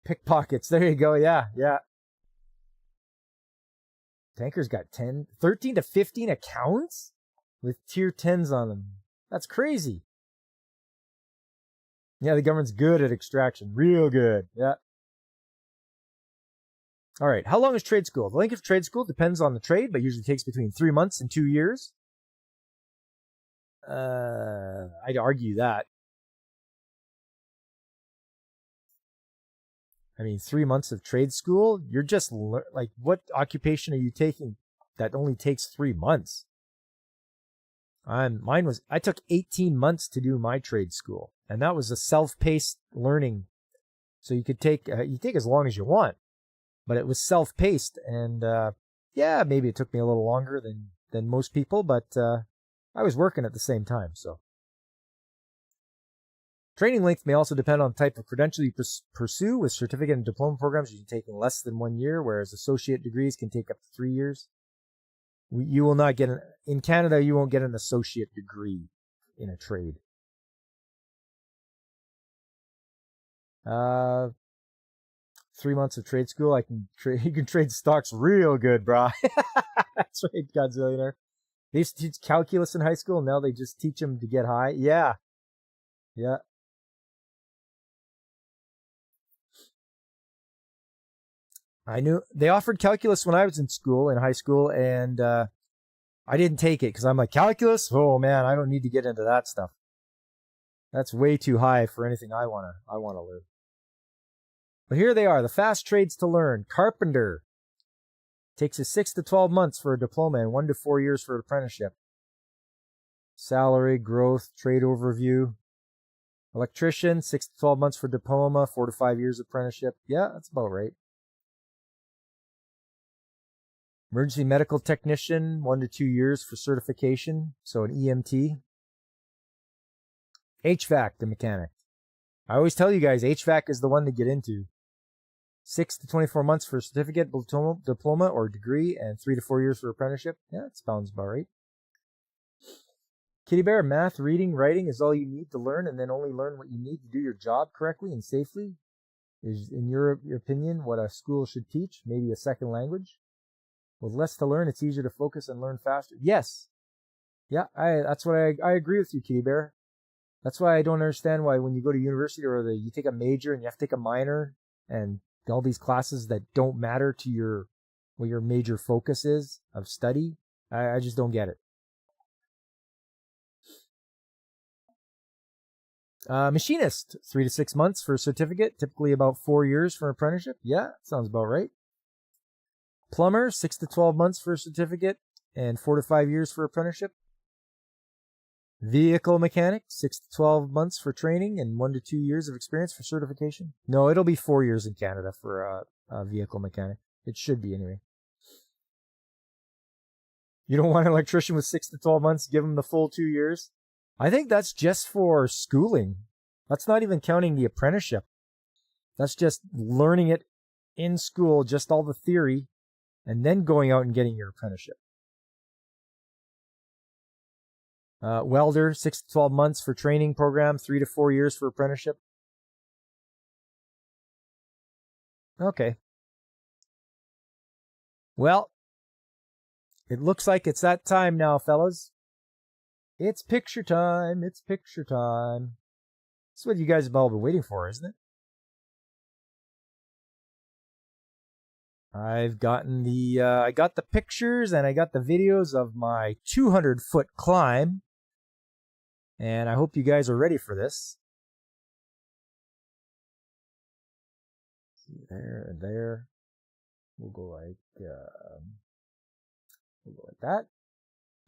Pickpockets. There you go. Yeah. Tanker's got 13 to 15 accounts with tier 10s on them. That's crazy. Yeah, the government's good at extraction. Real good. Yeah. All right. How long is trade school? The length of trade school depends on the trade, but usually takes between 3 months and 2 years. I'd argue that. I mean, 3 months of trade school, you're just like, what occupation are you taking that only takes 3 months? I took 18 months to do my trade school, and that was a self-paced learning. So you could take, as long as you want, but it was self-paced, and yeah, maybe it took me a little longer than most people, but I was working at the same time, so. Training length may also depend on the type of credential you pursue, with certificate and diploma programs usually taking less than 1 year, whereas associate degrees can take up to 3 years. You will not get in Canada, you won't get an associate degree in a trade. 3 months of trade school, you can trade stocks real good, brah. That's right, Godzillionaire. They used to teach calculus in high school, now they just teach them to get high. Yeah. I knew they offered calculus when I was in high school, and I didn't take it because I'm like, calculus? Oh man, I don't need to get into that stuff. That's way too high for anything I wanna learn. But here they are, the fast trades to learn. Carpenter takes 6 to 12 months for a diploma and 1 to 4 years for an apprenticeship. Salary, growth, trade overview. Electrician, 6 to 12 months for diploma, 4 to 5 years apprenticeship. Yeah, that's about right. Emergency medical technician, 1 to 2 years for certification, so an EMT. HVAC, the mechanic, I always tell you guys, HVAC is the one to get into. 6 to 24 months for a certificate, diploma, or degree, and 3 to 4 years for apprenticeship. Yeah, that sounds about right. Kitty Bear, math, reading, writing is all you need to learn, and then only learn what you need to do your job correctly and safely. Is, in your opinion, what a school should teach? Maybe a second language? With less to learn, it's easier to focus and learn faster. Yes. Yeah, that's what I agree with you, Kitty Bear. That's why I don't understand why when you go to university or you take a major and you have to take a minor and all these classes that don't matter to what your major focus is of study. I just don't get it. Machinist, 3 to 6 months for a certificate, typically about 4 years for an apprenticeship. Yeah, sounds about right. Plumber, 6 to 12 months for a certificate and 4 to 5 years for apprenticeship. Vehicle mechanic, 6 to 12 months for training and 1 to 2 years of experience for certification. No, it'll be 4 years in Canada for a vehicle mechanic. It should be anyway. You don't want an electrician with 6 to 12 months, give them the full 2 years. I think that's just for schooling. That's not even counting the apprenticeship. That's just learning it in school, just all the theory, and then going out and getting your apprenticeship. Welder, 6 to 12 months for training program, 3 to 4 years for apprenticeship. Okay. Well, it looks like it's that time now, fellas. It's picture time. It's picture time. That's what you guys have all been waiting for, isn't it? I've gotten I got the pictures and I got the videos of my 200-foot climb. And I hope you guys are ready for this. There and there. We'll go like that.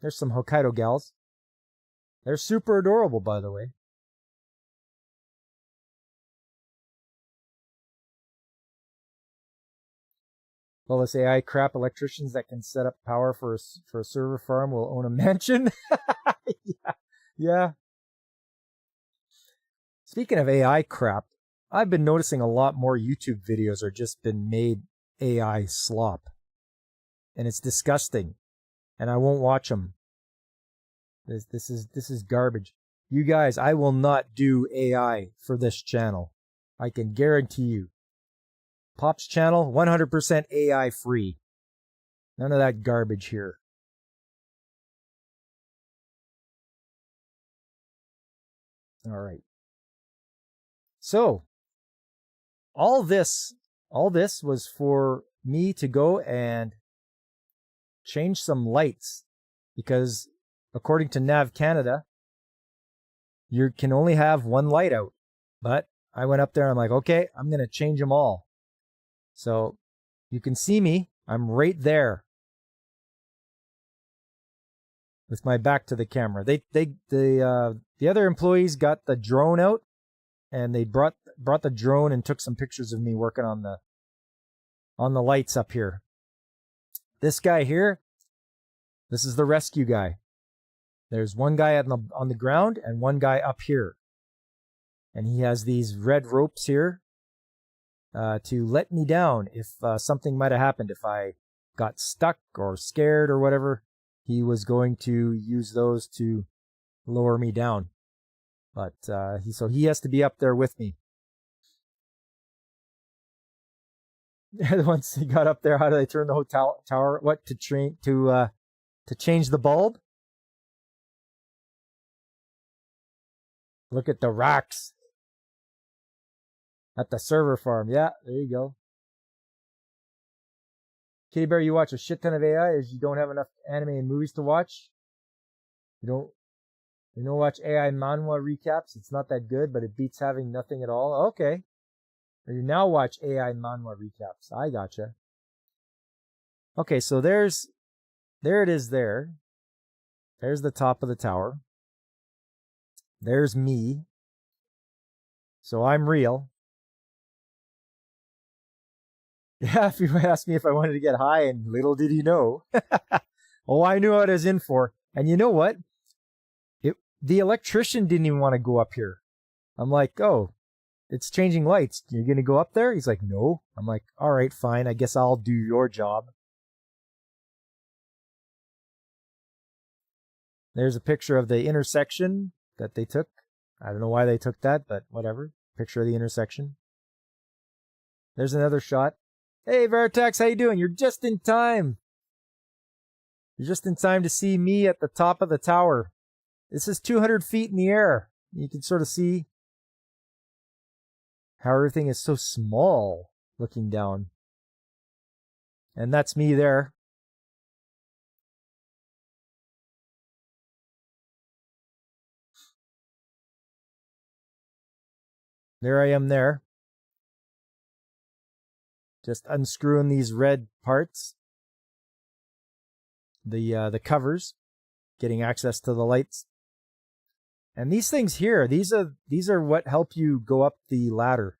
There's some Hokkaido gals. They're super adorable, by the way. Well, this AI crap electricians that can set up power for a server farm will own a mansion. Yeah. Speaking of AI crap, I've been noticing a lot more YouTube videos are just been made AI slop. And it's disgusting. And I won't watch them. This is garbage. You guys, I will not do AI for this channel. I can guarantee you. Pop's channel, 100% AI free. None of that garbage here. All right. So, all this was for me to go and change some lights because according to Nav Canada, you can only have one light out. But I went up there and I'm like, okay, I'm going to change them all. So you can see me. I'm right there with my back to the camera. The other employees got the drone out and they brought the drone and took some pictures of me working on the lights up here. This guy here, this is the rescue guy. There's one guy on the ground and one guy up here. And he has these red ropes here to let me down if something might have happened. If I got stuck or scared or whatever, he was going to use those to lower me down. But so he has to be up there with me. Once he got up there, how do they turn the hotel tower? What to change the bulb? Look at the rocks at the server farm. Yeah, there you go. Kitty Bear, you watch a shit ton of AI as you don't have enough anime and movies to watch. You don't watch AI manhwa recaps. It's not that good, but it beats having nothing at all. Okay. Or you now watch AI manhwa recaps. I gotcha. Okay, so there it is there. There's the top of the tower. There's me. So I'm real. Yeah, if you asked me if I wanted to get high, and little did you know. Oh, I knew what I was in for. And you know what? The electrician didn't even want to go up here. I'm like, oh, it's changing lights. You're going to go up there? He's like, no. I'm like, all right, fine. I guess I'll do your job. There's a picture of the intersection that they took. I don't know why they took that, but whatever. Picture of the intersection. There's another shot. Hey, Veritex, how you doing? You're just in time. You're just in time to see me at the top of the tower. This is 200 feet in the air. You can sort of see how everything is so small looking down. And that's me there. There I am there. Just unscrewing these red parts. The covers. Getting access to the lights. And these things here, these are what help you go up the ladder.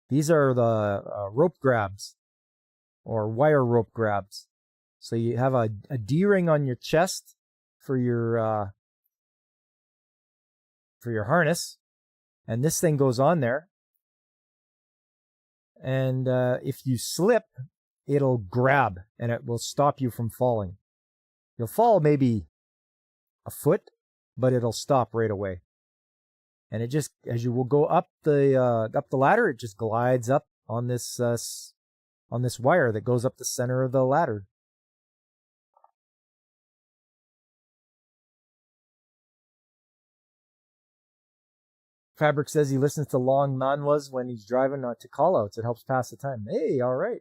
These are the rope grabs. Or wire rope grabs. So you have a D-ring on your chest for your harness. And this thing goes on there. And if you slip, it'll grab and it will stop you from falling. You'll fall maybe a foot, but it'll stop right away. And it just, as you will go up the ladder, it just glides up on this wire that goes up the center of the ladder. Fabric says he listens to long manhwas when he's driving to callouts. It helps pass the time. Hey, all right.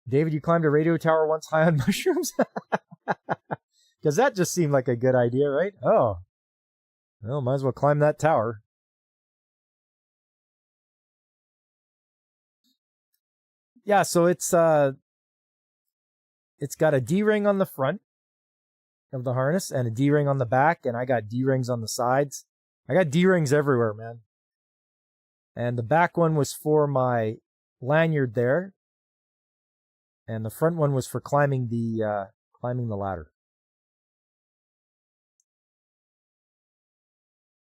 David, you climbed a radio tower once high on mushrooms? Because that just seemed like a good idea, right? Oh, well, might as well climb that tower. Yeah, so it's got a D-ring on the front of the harness and a D-ring on the back, and I got D-rings on the sides. I got D-rings everywhere, man. And the back one was for my lanyard there, and the front one was for climbing the ladder.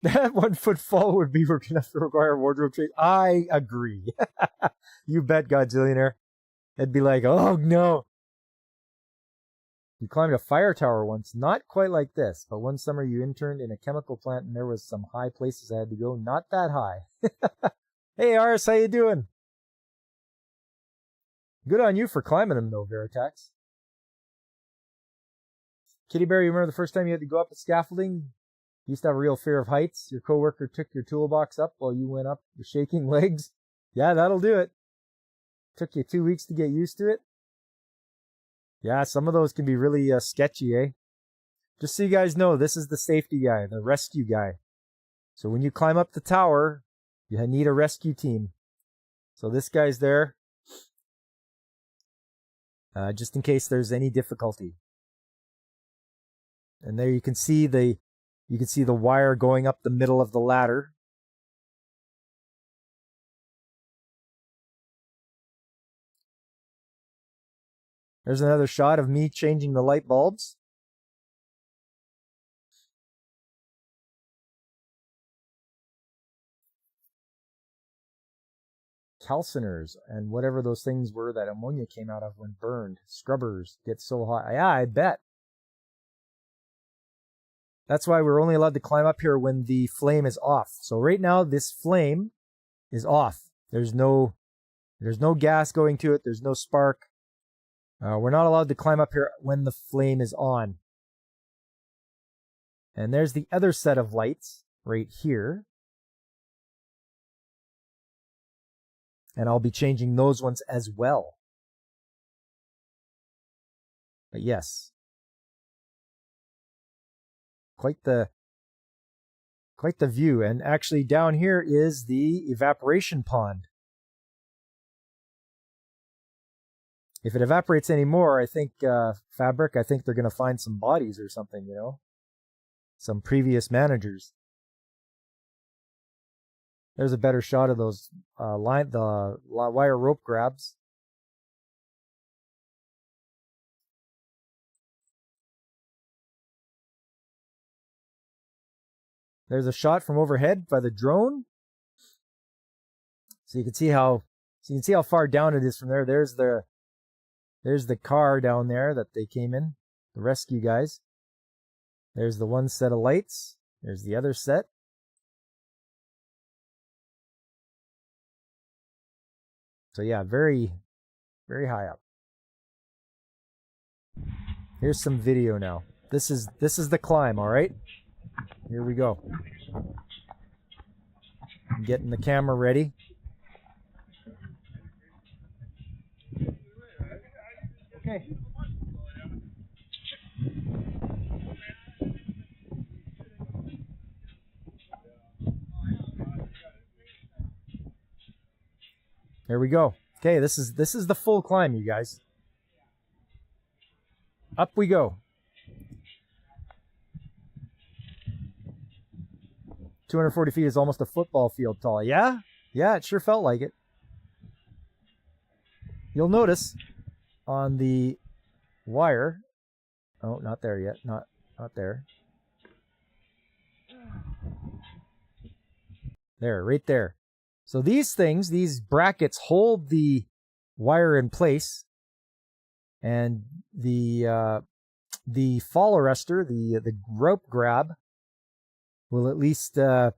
That 1 foot fall would be enough to require a wardrobe change. I agree. You bet, Godzillionaire. It'd be like, oh no. You climbed a fire tower once, not quite like this, but one summer you interned in a chemical plant and there was some high places I had to go, not that high. Hey, Aris, how you doing? Good on you for climbing them, though, Veritax. Kitty Bear, you remember the first time you had to go up the scaffolding? You used to have a real fear of heights. Your coworker took your toolbox up while you went up, your shaking legs. Yeah, that'll do it. Took you 2 weeks to get used to it. Yeah, some of those can be really sketchy, eh? Just so you guys know, this is the safety guy, the rescue guy. So when you climb up the tower, you need a rescue team. So this guy's there, just in case there's any difficulty. And there you can see the wire going up the middle of the ladder. There's another shot of me changing the light bulbs. Calciners and whatever those things were that ammonia came out of when burned. Scrubbers get so hot. Yeah, I bet. That's why we're only allowed to climb up here when the flame is off. So right now, this flame is off. There's no gas going to it. There's no spark. We're not allowed to climb up here when the flame is on. And there's the other set of lights right here. And I'll be changing those ones as well. But yes. Quite the view. And actually down here is the evaporation pond. If it evaporates anymore, I think, Fabric, I think they're going to find some bodies or something, you know? Some previous managers. There's a better shot of those the wire rope grabs. There's a shot from overhead by the drone. So you can see how far down it is from there. There's the car down there that they came in, the rescue guys. There's the one set of lights. There's the other set. So yeah, very, very high up. Here's some video now. This is the climb, all right? Here we go. I'm getting the camera ready. Okay. Here we go. Okay, this is the full climb, you guys. Up we go. 240 feet is almost a football field tall. Yeah? Yeah, it sure felt like it. You'll notice on the wire. Oh, not there yet. Not there. There, right there. So these things, these brackets hold the wire in place, and the fall arrestor, the rope grab, will at least it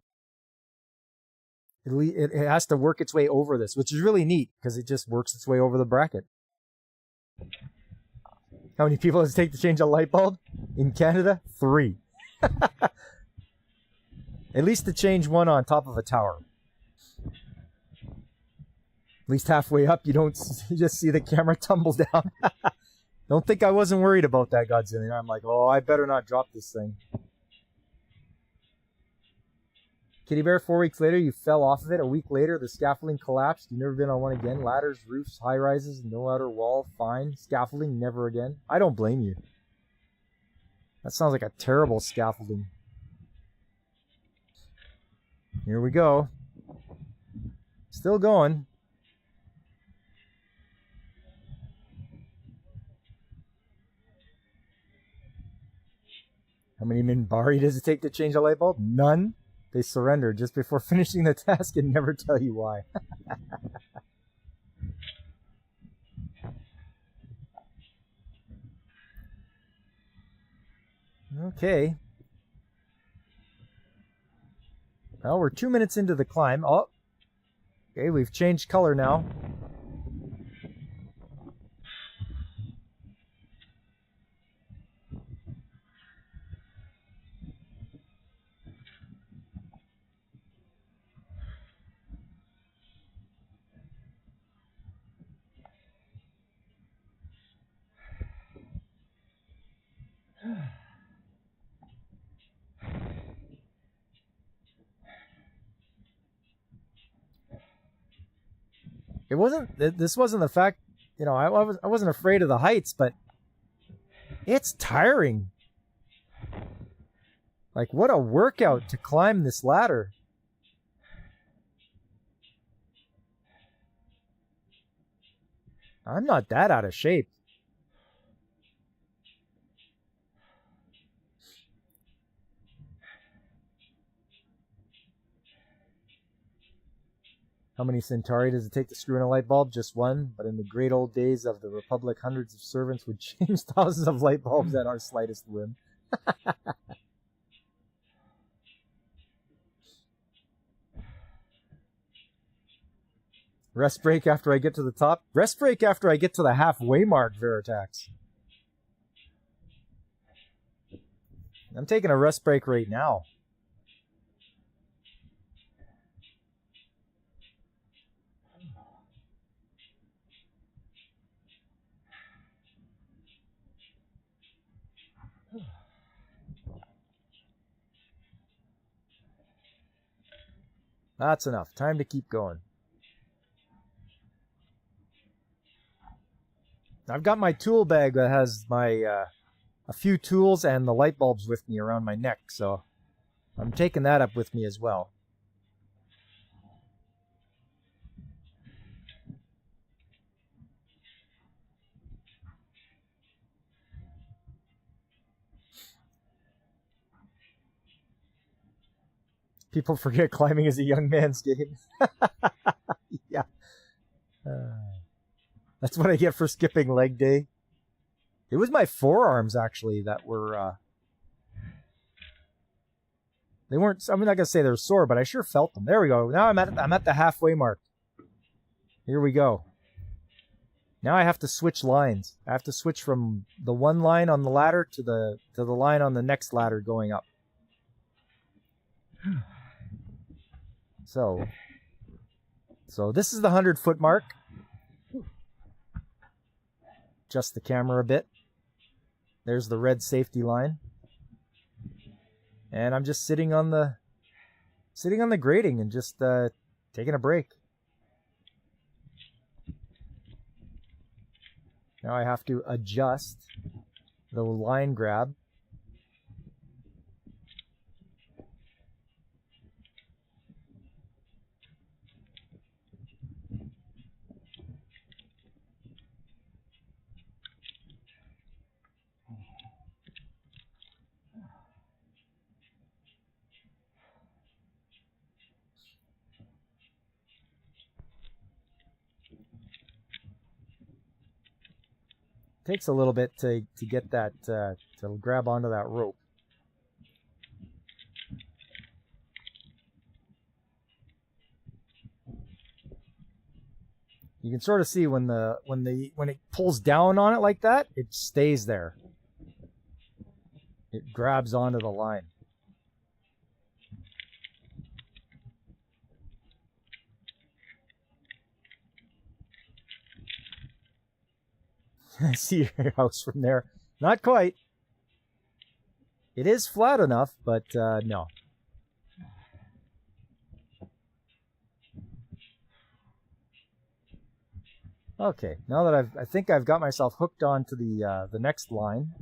has to work its way over this, which is really neat because it just works its way over the bracket. How many people does it take to change a light bulb in Canada? 3. At least to change one on top of a tower. At least halfway up, you just see the camera tumble down. Don't think I wasn't worried about that, Godzilla. I'm like, oh, I better not drop this thing. Kitty Bear, 4 weeks later, you fell off of it. A week later, the scaffolding collapsed. You've never been on one again. Ladders, roofs, high rises, no outer wall, fine. Scaffolding, never again. I don't blame you. That sounds like a terrible scaffolding. Here we go. Still going. How many minbari does it take to change a light bulb? None. They surrender just before finishing the task and never tell you why. Okay. Well, we're 2 minutes into the climb. Oh, okay, we've changed color now. This wasn't the fact, I wasn't afraid of the heights, but it's tiring. Like, what a workout to climb this ladder. I'm not that out of shape. How many Centauri does it take to screw in a light bulb? Just one, but in the great old days of the Republic, hundreds of servants would change thousands of light bulbs at our slightest whim. Rest break after I get to the top. Rest break after I get to the halfway mark, Veritax. I'm taking a rest break right now. That's enough. Time to keep going. I've got my tool bag that has my a few tools and the light bulbs with me around my neck, so I'm taking that up with me as well. People forget climbing is a young man's game. Yeah. That's what I get for skipping leg day. It was my forearms, actually, that were... they weren't... I'm not going to say they were sore, but I sure felt them. There we go. Now I'm at the halfway mark. Here we go. Now I have to switch lines. I have to switch from the one line on the ladder to the line on the next ladder going up. So this is the 100-foot mark. Adjust the camera a bit. There's the red safety line. And I'm just sitting on the grating and just taking a break. Now I have to adjust the line grab. Takes a little bit to get that to grab onto that rope. You can sort of see when it pulls down on it like that, it stays there. It grabs onto the line. I see your house from there. Not quite. It is flat enough, but no. Okay, now that I think I've got myself hooked onto the next line.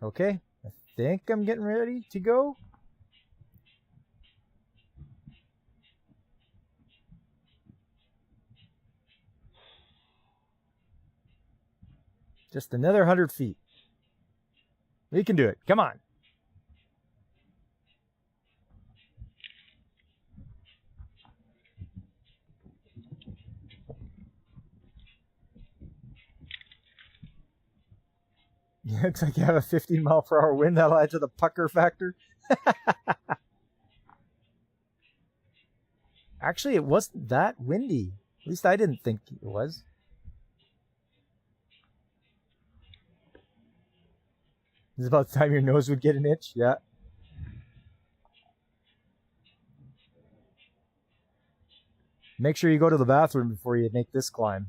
Okay, I think I'm getting ready to go. Just another 100 feet. We can do it. Come on. Yeah, looks like you have a 15-mile-per-hour wind. That'll add to the pucker factor. Actually, it wasn't that windy. At least I didn't think it was. It's about the time your nose would get an itch. Yeah. Make sure you go to the bathroom before you make this climb.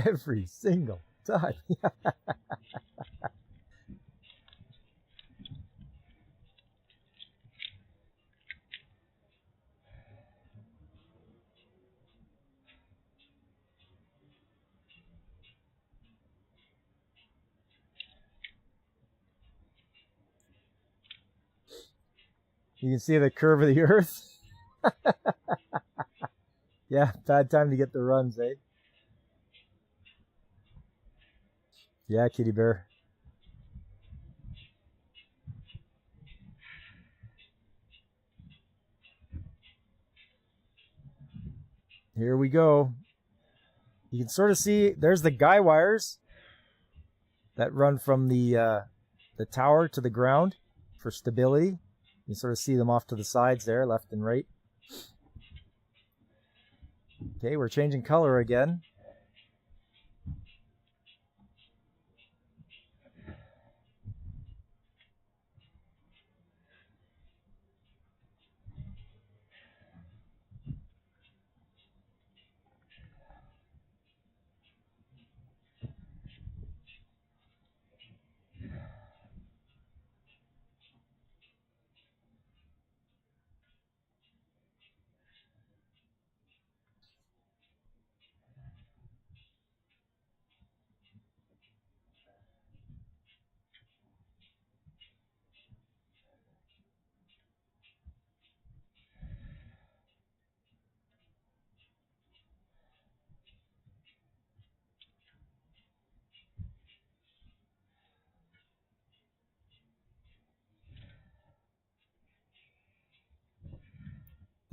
Every single time. You can see the curve of the earth. Yeah, bad time to get the runs, eh? Yeah, kitty bear. Here we go. You can sort of see there's the guy wires that run from the tower to the ground for stability. You sort of see them off to the sides there, left and right. Okay, we're changing color again.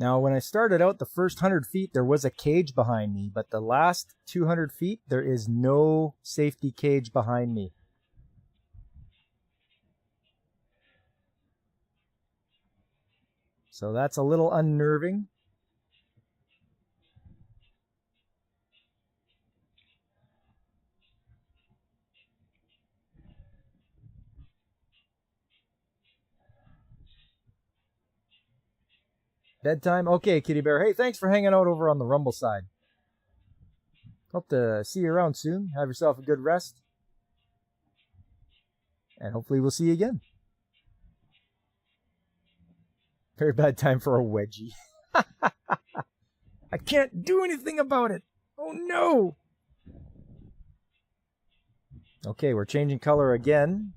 Now, when I started out the first 100 feet, there was a cage behind me, but the last 200 feet, there is no safety cage behind me. So that's a little unnerving. Bedtime? Okay, Kitty Bear. Hey, thanks for hanging out over on the Rumble side. Hope to see you around soon. Have yourself a good rest. And hopefully we'll see you again. Very bad time for a wedgie. I can't do anything about it. Oh no! Okay, we're changing color again.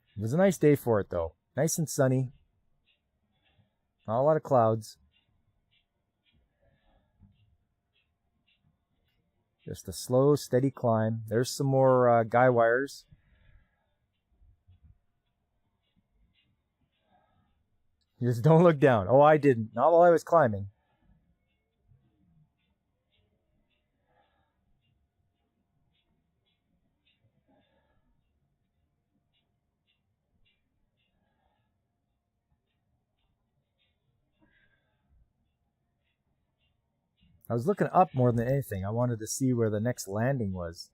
It was a nice day for it, though. Nice and sunny. Not a lot of clouds. Just a slow, steady climb. There's some more guy wires. Just don't look down. Oh, I didn't. Not while I was climbing. I was looking up more than anything. I wanted to see where the next landing was.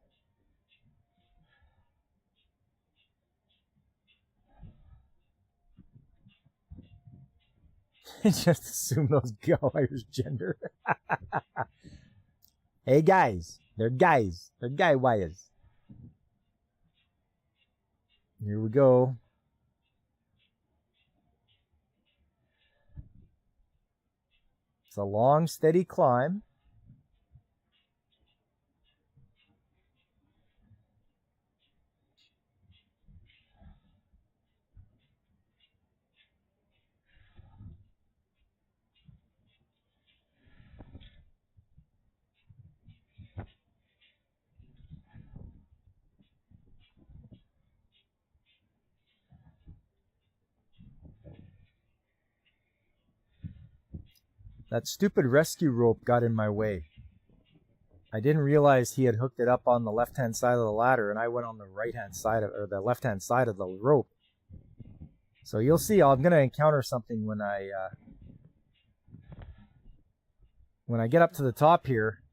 Just assume those guys' gender. Hey guys, they're guys. They're guy wires. Here we go. It's a long, steady climb. That stupid rescue rope got in my way. I didn't realize he had hooked it up on the left-hand side of the ladder, and I went on the right-hand side of, or the left-hand side of the rope. So you'll see, I'm going to encounter something when I get up to the top here.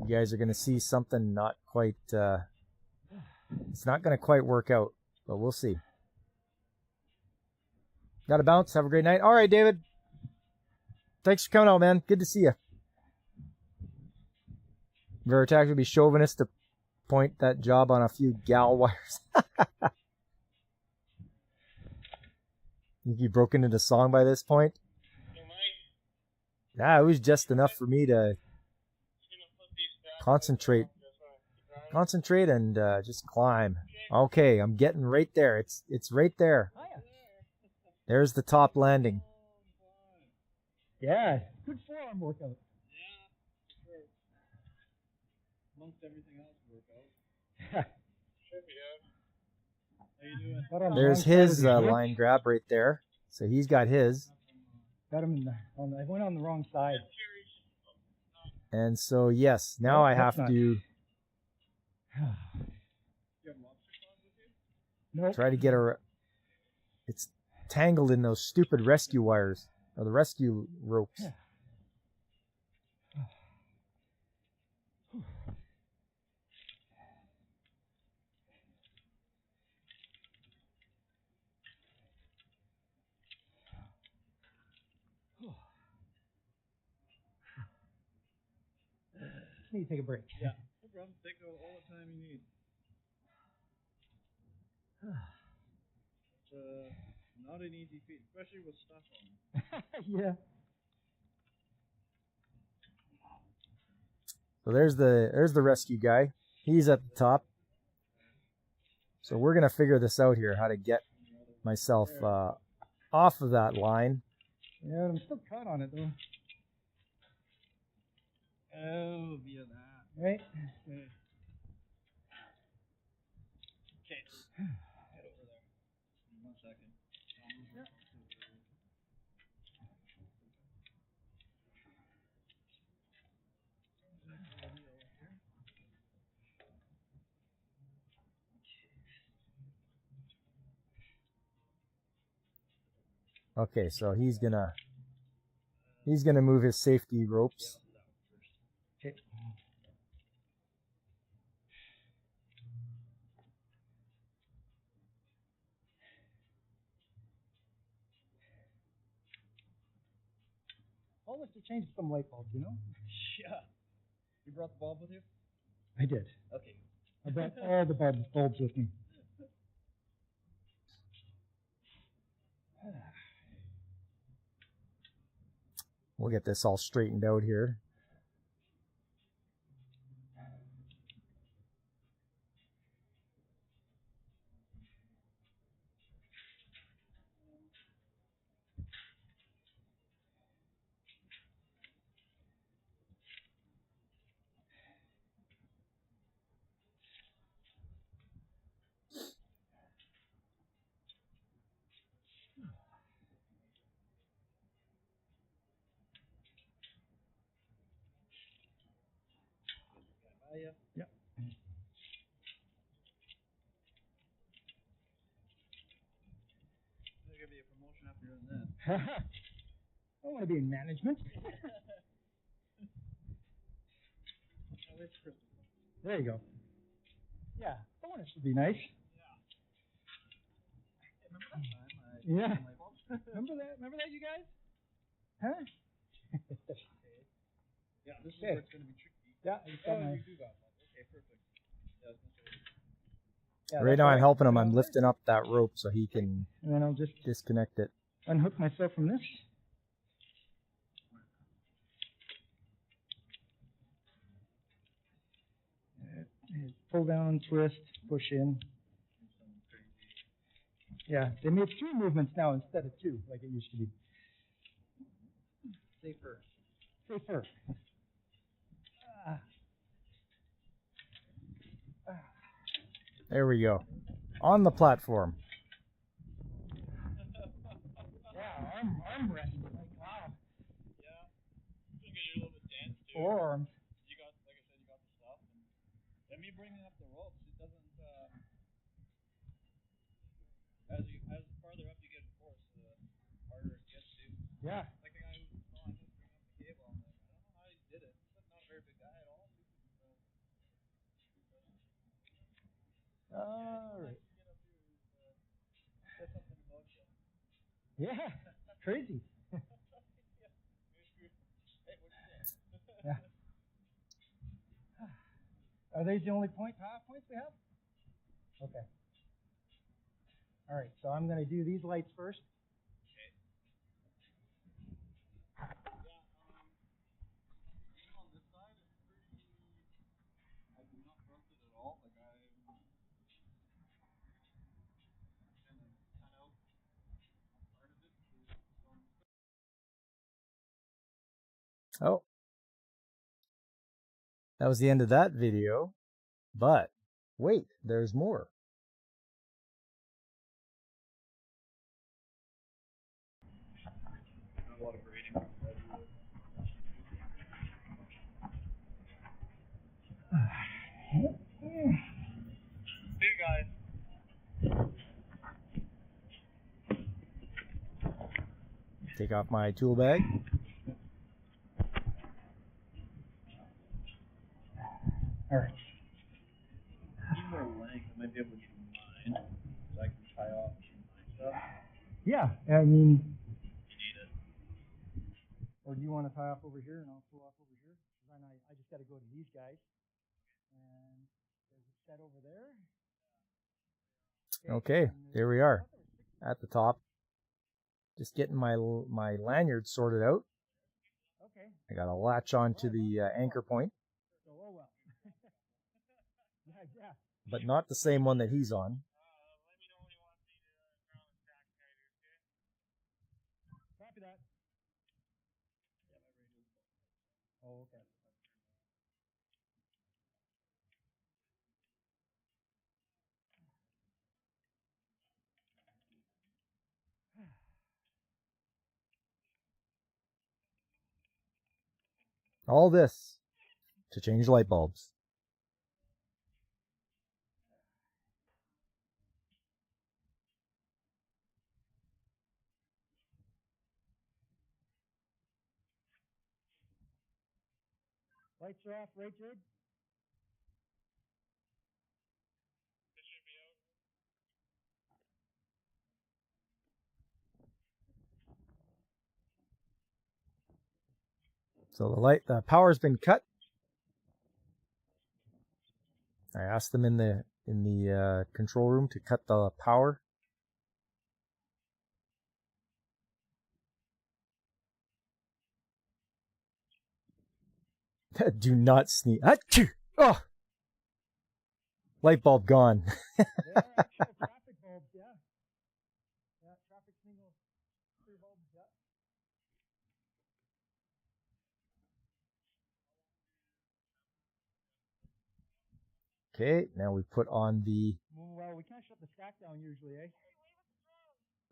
You guys are going to see something not quite, it's not going to quite work out, but we'll see. Got to bounce. Have a great night. All right, David. Thanks for coming out, man. Good to see you. Veritag would be chauvinist to point that job on a few gal wires. Think you broke into song by this point? Nah, it was just enough for me to concentrate and just climb. Okay, I'm getting right there. It's right there. There's the top landing. Yeah, good forearm workout. Yeah, sure. Amongst everything else workout. Should be good. How you doing? There's his line grab right there. So he's got his. Got him in I went on the wrong side. And so, yes, now I have to try to get a... It's tangled in those stupid rescue wires, or the rescue ropes. Yeah. Need to take a break. Yeah, no problem. Take all the time you need. It's not an easy feat, especially with stuff on. Yeah. So there's the rescue guy. He's at the top. So we're gonna figure this out here, how to get myself off of that line. Yeah, I'm still caught on it though. Oh, via that. Right? Okay. Head over there. 1 second. Okay, so he's gonna move his safety ropes. Okay. All this to change some light bulbs, you know? Yeah. You brought the bulb with you? I did. Okay. I brought all the bulbs with me. We'll get this all straightened out here. Yep. There's gonna be a promotion after doing that. I don't want to be in management. Oh, it's Christmas. There you go. Yeah, bonus would be nice. Remember that time? Yeah. My bulb? Remember that? Remember that, you guys? Huh? Yeah, this is Okay. where it's gonna be tricky. Yeah, I just got my. You do got one. Okay, perfect. Yeah, I was gonna say. Yeah, Right that's now all I'm right. helping him. Put it I'm on lifting up that rope so he there, can and then I'll just disconnect it. unhook myself from this. Pull down, twist, push in. Yeah, they made 3 movements now instead of 2, like it used to be. Safer. Safer. There we go. On the platform. Yeah, arm rest. Like, wow. Yeah. It's gonna get you a little bit dense too. Forearms. You got, like I said, you got the stuff. And me bringing up the ropes, it doesn't. As farther up you get, of course, the harder it gets to. Yeah. Like the guy who was calling us bringing up the cable, I'm like, I don't know how he did it. He's not a very big guy at all. All right. Get up here, said something about you. Yeah. Crazy. Hey, what you say? Yeah. Are these the only half points we have? Okay. All right, so I'm going to do these lights first. Even on this side, it's pretty. I do not trust it at all. Like kind of cut out part of it. Oh. That was the end of that video. But wait, there's more. Not a lot of grading. Hey guys. Take off my tool bag. All right. Need more length. I might be able to get mine. So I can tie off my stuff. Yeah, I mean, You need it. or do you want to tie off over here and I'll pull off over here? Then I just got to go to these guys. And there's a set over there. Okay, here we are at the top. Just getting my lanyard sorted out. Okay. I got to latch onto the anchor point, So, oh well. Yeah. but not the same one that he's on. look at it. All this to change light bulbs. Lights are off, right, Jared? So the power's been cut. I asked them in the control room to cut the power. Do not sneeze. Achoo! Oh! Light bulb gone. They're actual traffic bulbs, yeah. Yeah, traffic signal clear bulbs, yeah. Okay, now we put on Well, we can't shut the stack down usually, eh?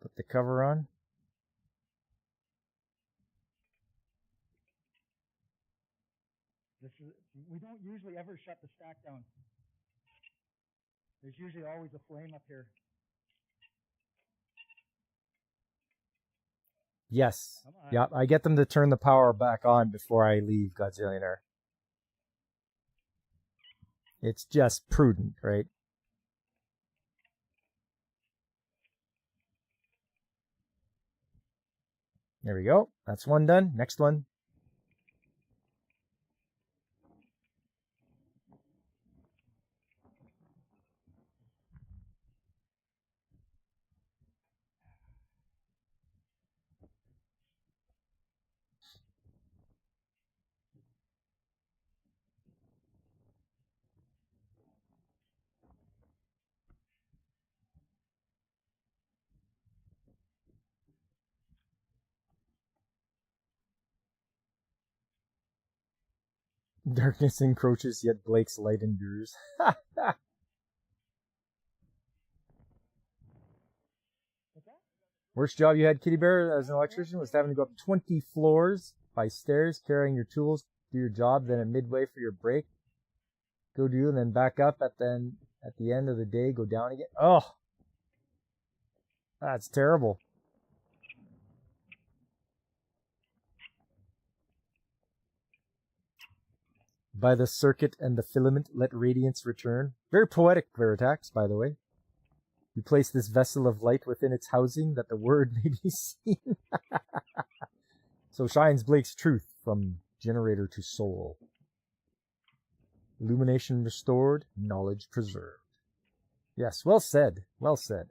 put the cover on. We don't usually ever shut the stack down. There's usually always a flame up here. Yes. Come on. Yeah, I get them to turn the power back on before I leave Godzillionaire. It's just prudent, right? There we go. That's one done. Next one. Darkness encroaches, yet Blake's light endures. What's that? Worst job you had, Kitty Bear, as an electrician was having to go up 20 floors by stairs, carrying your tools, do your job, then at midway for your break, go do, and then back up at the end of the day, go down again. Oh, that's terrible. By the circuit and the filament, let radiance return. Very poetic, Veritax, by the way. You place this vessel of light within its housing, that the word may be seen. So shines Blake's truth from generator to soul. Illumination restored, knowledge preserved. Yes, well said. Well said.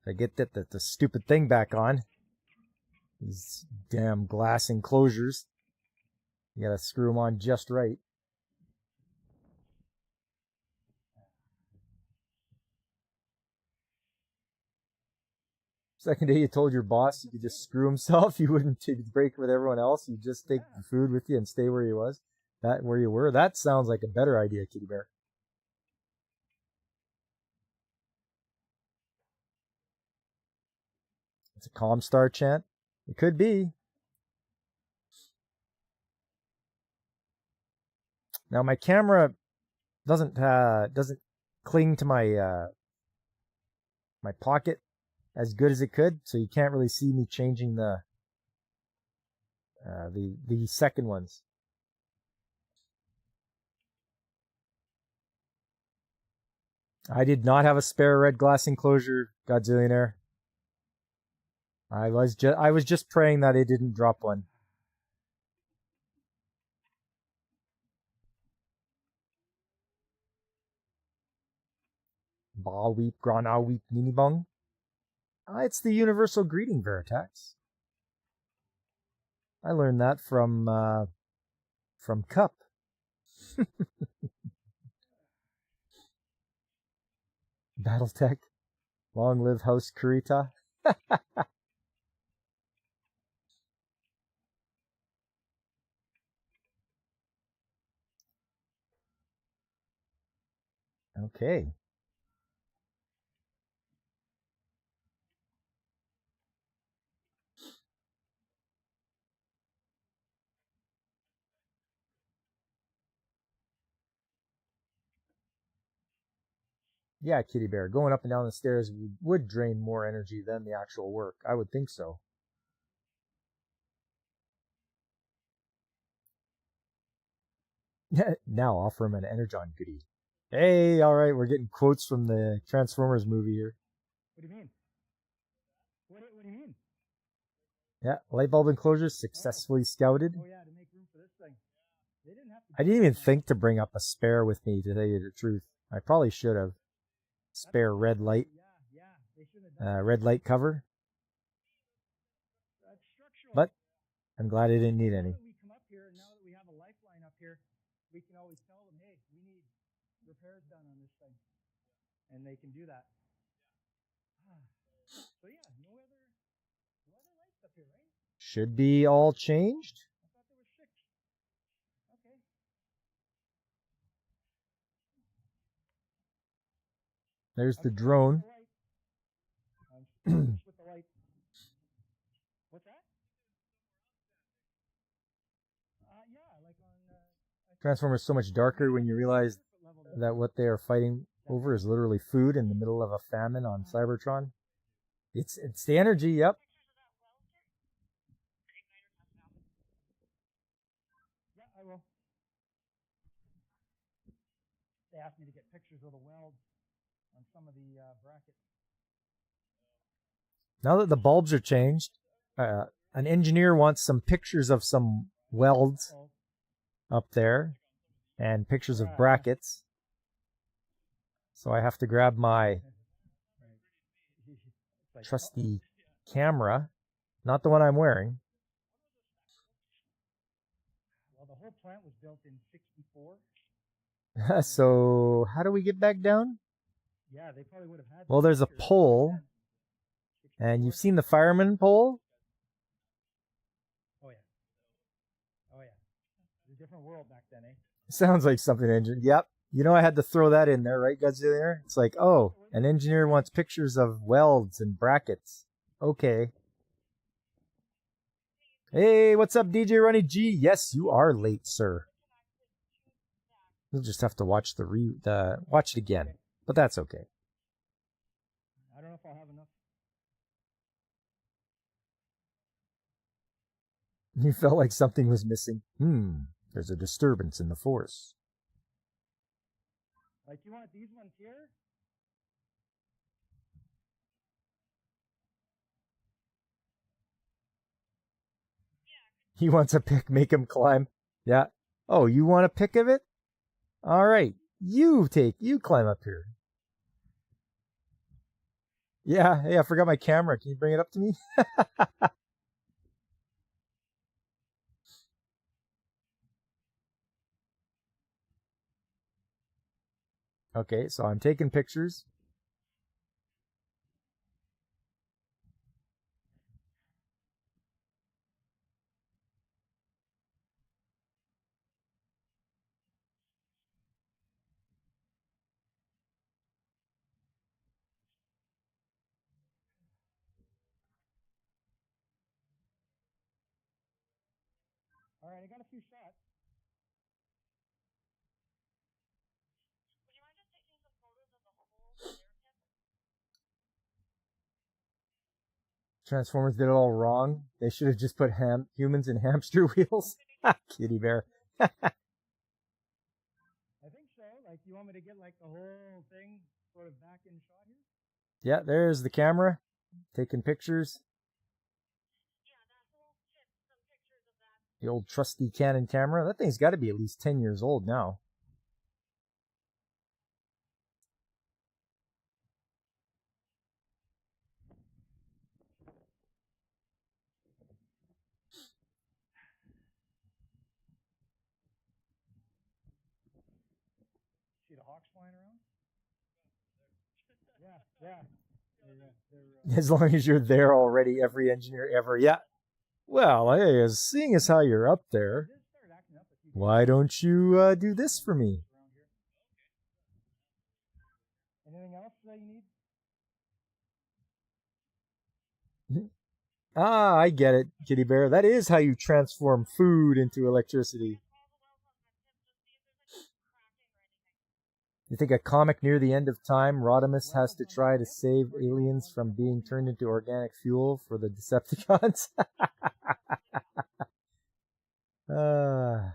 I get the stupid thing back on. These damn glass enclosures. You gotta screw them on just right. Second day you told your boss he could just screw himself. You wouldn't take a break with everyone else. You'd just take the food with you and stay where you were. That sounds like a better idea, Kitty Bear. It's a Comstar chant. It could be. Now my camera doesn't cling to my my pocket as good as it could, so you can't really see me changing the second ones. I did not have a spare red glass enclosure, Godzillionaire. I was just praying that it didn't drop one. Ba weep, grana weep, nini bong. It's the universal greeting, Veritax. I learned that from Cup. Battletech. Long live House Kurita. Okay. Yeah, Kitty Bear. Going up and down the stairs would drain more energy than the actual work. I would think so. Now offer him an Energon goodie. Hey, all right, we're getting quotes from the Transformers movie here. What do you mean? What do you mean? Yeah, light bulb enclosure successfully scouted. Oh yeah, to make room for this thing. They didn't have to. I didn't even think to bring up a spare with me, to tell you the truth. I probably should have. Spare red light. Yeah, they should have done Red light cover. That's structural. But I'm glad I didn't need any. Now that we come up here, and now that we have a lifeline up here, we can always tell them, hey, we need repairs done on this thing. And they can do that. So yeah, no other lights up here, right? Should be all changed. I thought there were 6. Okay. There's the drone. With the light. What's that? Yeah, like on. Transformers so much darker when you realize that what they are fighting over is literally food in the middle of a famine on Cybertron. It's the energy. Yep. Yeah, I will. They asked me to get pictures of the welds on some of the brackets. Now that the bulbs are changed, an engineer wants some pictures of some welds up there and pictures of brackets. So I have to grab my trusty camera, not the one I'm wearing. Well, the whole plant was built in '64. So how do we get back down? Yeah, they probably would have had. Well, there's a pole, and you've seen the fireman pole. Oh yeah. Oh yeah. It was a different world back then, eh? Sounds like something engine. Yep. You know I had to throw that in there, right, Godzilla? It's like, oh, an engineer wants pictures of welds and brackets. Okay. Hey, what's up, DJ Ronnie G? Yes, you are late, sir. You'll just have to watch watch it again, but that's okay. I don't know if I'll have enough. You felt like something was missing. There's a disturbance in the force. Like, you want these ones here? He wants a pic, make him climb. Yeah. Oh, you want a pic of it? All right. You climb up here. Yeah, hey, I forgot my camera. Can you bring it up to me? Okay, so I'm taking pictures. All right, I got a few shots. Transformers did it all wrong. They should have just put humans in hamster wheels. Kitty Bear. I think so. Like, you want me to get like the whole thing sort of back in shot here? Yeah, there's the camera. Taking pictures. The old trusty Canon camera. That thing's got to be at least 10 years old now. See the hawks flying around? Yeah. As long as you're there already, every engineer ever. Yeah. Well, hey, seeing as how you're up there, why don't you do this for me? that you need? Ah, I get it, Kitty Bear. That is how you transform food into electricity. You think a comic near the end of time, Rodimus has to try to save aliens from being turned into organic fuel for the Decepticons? I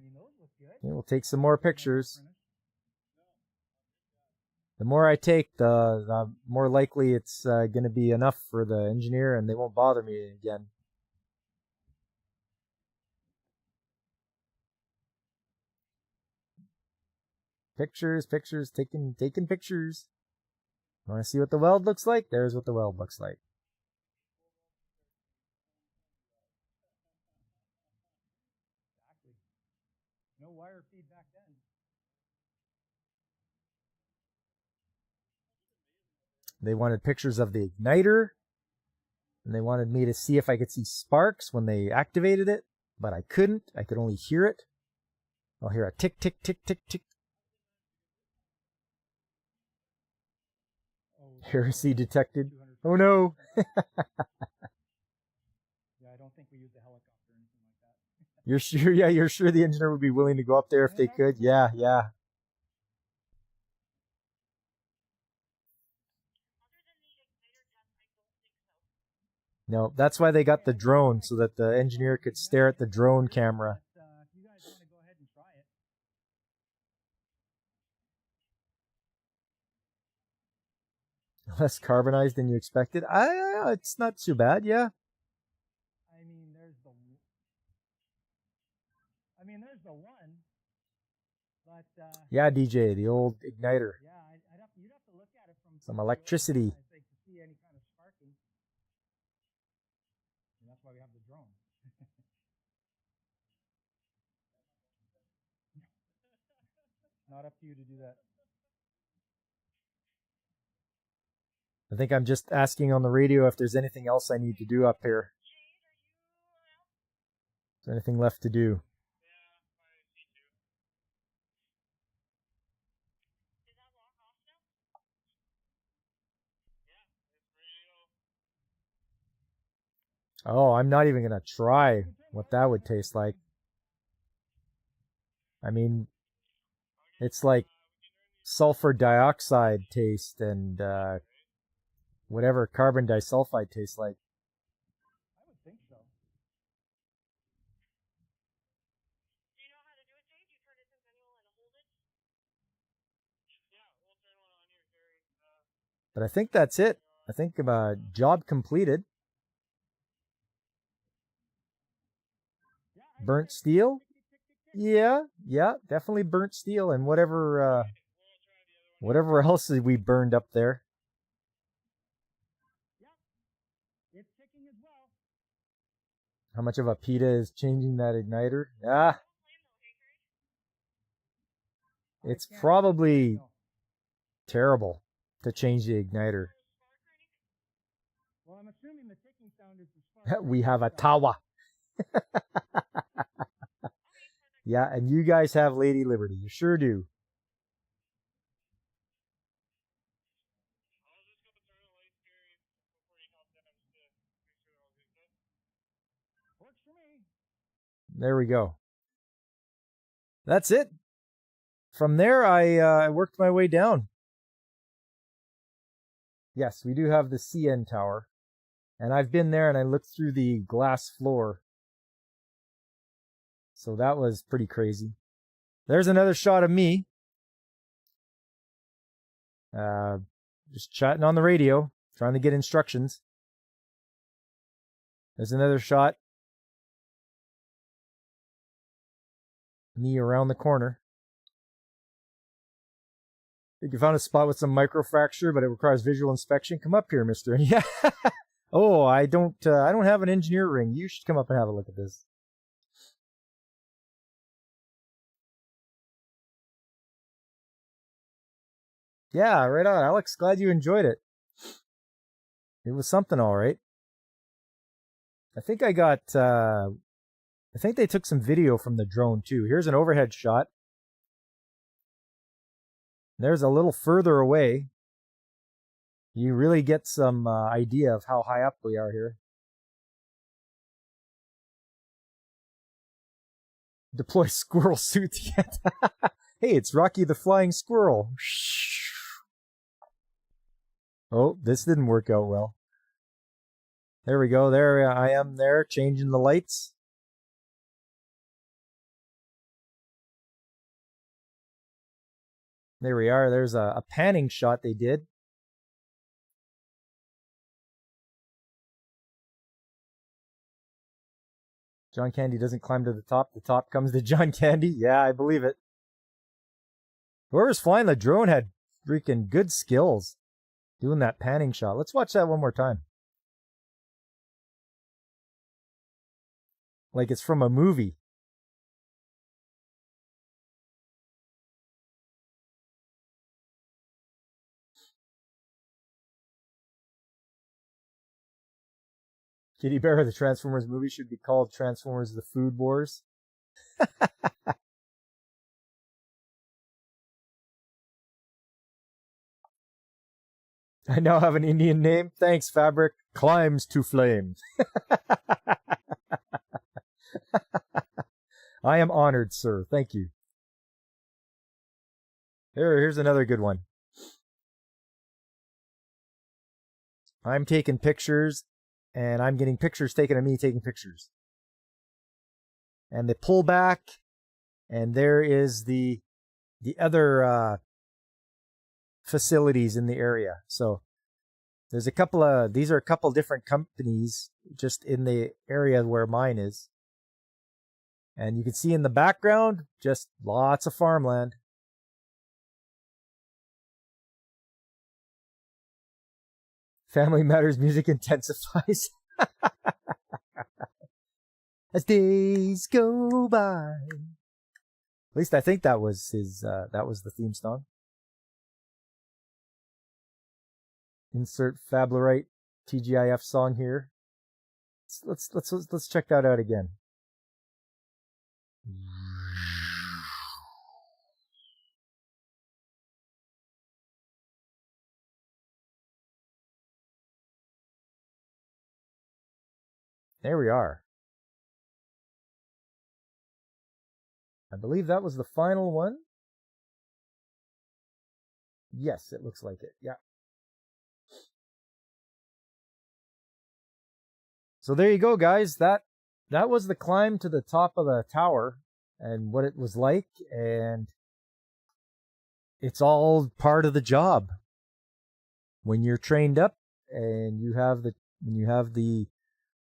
mean, those look good. We'll take some more pictures. The more I take, the more likely it's going to be enough for the engineer and they won't bother me again. Pictures, taking pictures. Want to see what the weld looks like? There's what the weld looks like. Exactly. No wire feedback then. They wanted pictures of the igniter, and they wanted me to see if I could see sparks when they activated it, but I couldn't. I could only hear it. I'll hear a tick, tick, tick, tick, tick. Heresy detected. Oh no! Yeah, I don't think we use a helicopter or anything like that. You're sure? Yeah, you're sure the engineer would be willing to go up there if they could? Yeah, yeah. No, that's why they got the drone, so that the engineer could stare at the drone camera. If you guys want to go ahead and try it. Less carbonized than you expected? It's not too bad, yeah. I mean, there's the one, but Yeah, DJ, the old igniter. yeah, you'd have to look at it from Some electricity. I think to see any kind of sparking. And that's why we have the drone. Not up to you to do that. I think I'm just asking on the radio if there's anything else I need to do up here. Is there anything left to do? Oh, I'm not even going to try what that would taste like. I mean, it's like sulfur dioxide taste and whatever carbon disulfide tastes like. I would think so. Do you know how to do it, Jay? Do you turn it to manual and hold it? Yeah, we'll turn one on here, Gary. But I think that's it. I think job completed. Burnt steel? Yeah, definitely burnt steel and whatever else we burned up there. It's ticking as well. How much of a PETA is changing that igniter? Ah, it's probably terrible to change the igniter. Well, I'm assuming the ticking sound is the spark. We have a Tawa. Yeah, and you guys have Lady Liberty. You sure do. I'll just go turn the lights, Gary, before you hop in. I'm just to make sure they're all good. Works for me. There we go. That's it. From there, I worked my way down. Yes, we do have the CN tower. And I've been there and I looked through the glass floor. So that was pretty crazy. There's another shot of me. Just chatting on the radio, trying to get instructions. There's another shot. Me around the corner. I think you found a spot with some microfracture, but it requires visual inspection. Come up here, mister. Yeah. Oh, I don't have an engineer ring. You should come up and have a look at this. Yeah, right on, Alex. Glad you enjoyed it. It was something, all right. I think I think they took some video from the drone too. Here's an overhead shot. There's a little further away. You really get some idea of how high up we are here. Deploy squirrel suit yet. Hey, it's Rocky the Flying Squirrel. Oh, this didn't work out well. There we go. There I am there, changing the lights. There we are. There's a panning shot they did. John Candy doesn't climb to the top comes to John Candy. Yeah, I believe it. Whoever's flying the drone had freaking good skills doing that panning shot. Let's watch that one more time. Like it's from a movie. Kitty Bear, the Transformers movie should be called Transformers The Food Wars. I now have an Indian name. Thanks, Fabric. Climbs to flame. I am honored, sir. Thank you. Here's another good one. I'm taking pictures, and I'm getting pictures taken of me taking pictures. And they pull back, and there is the other facilities in the area. So there's these are a couple different companies just in the area where mine is. And you can see in the background, just lots of farmland. Family Matters music intensifies. As days go by. At least I think that was his, that was the theme song. Insert Fablerite TGIF song here. Let's check that out again. There we are. I believe that was the final one. Yes, it looks like it. Yeah. So there you go, guys. That was the climb to the top of the tower and what it was like, and it's all part of the job. When you're trained up and you have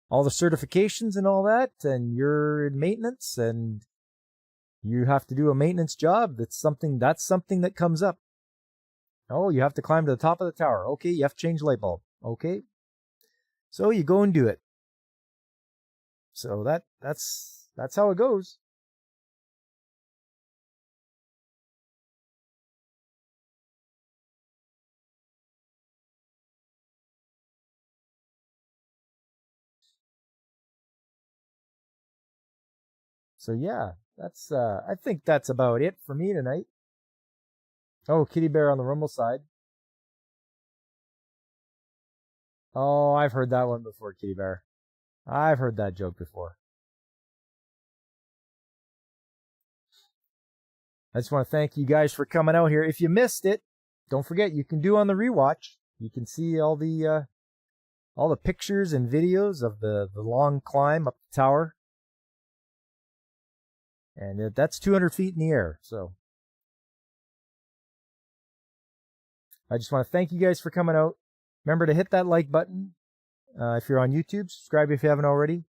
all the certifications and all that, and you're in maintenance and you have to do a maintenance job, that's something that comes up. Oh, you have to climb to the top of the tower. Okay, you have to change the light bulb. Okay. So you go and do it. So that's how it goes. So yeah, that's I think that's about it for me tonight. Oh, Kitty Bear on the Rumble side. Oh, I've heard that one before, Kitty Bear. I've heard that joke before. I just want to thank you guys for coming out here. If you missed it, don't forget you can do on the rewatch. You can see all the pictures and videos of the long climb up the tower. And that's 200 feet in the air. So I just want to thank you guys for coming out. Remember to hit that like button if you're on YouTube. Subscribe if you haven't already.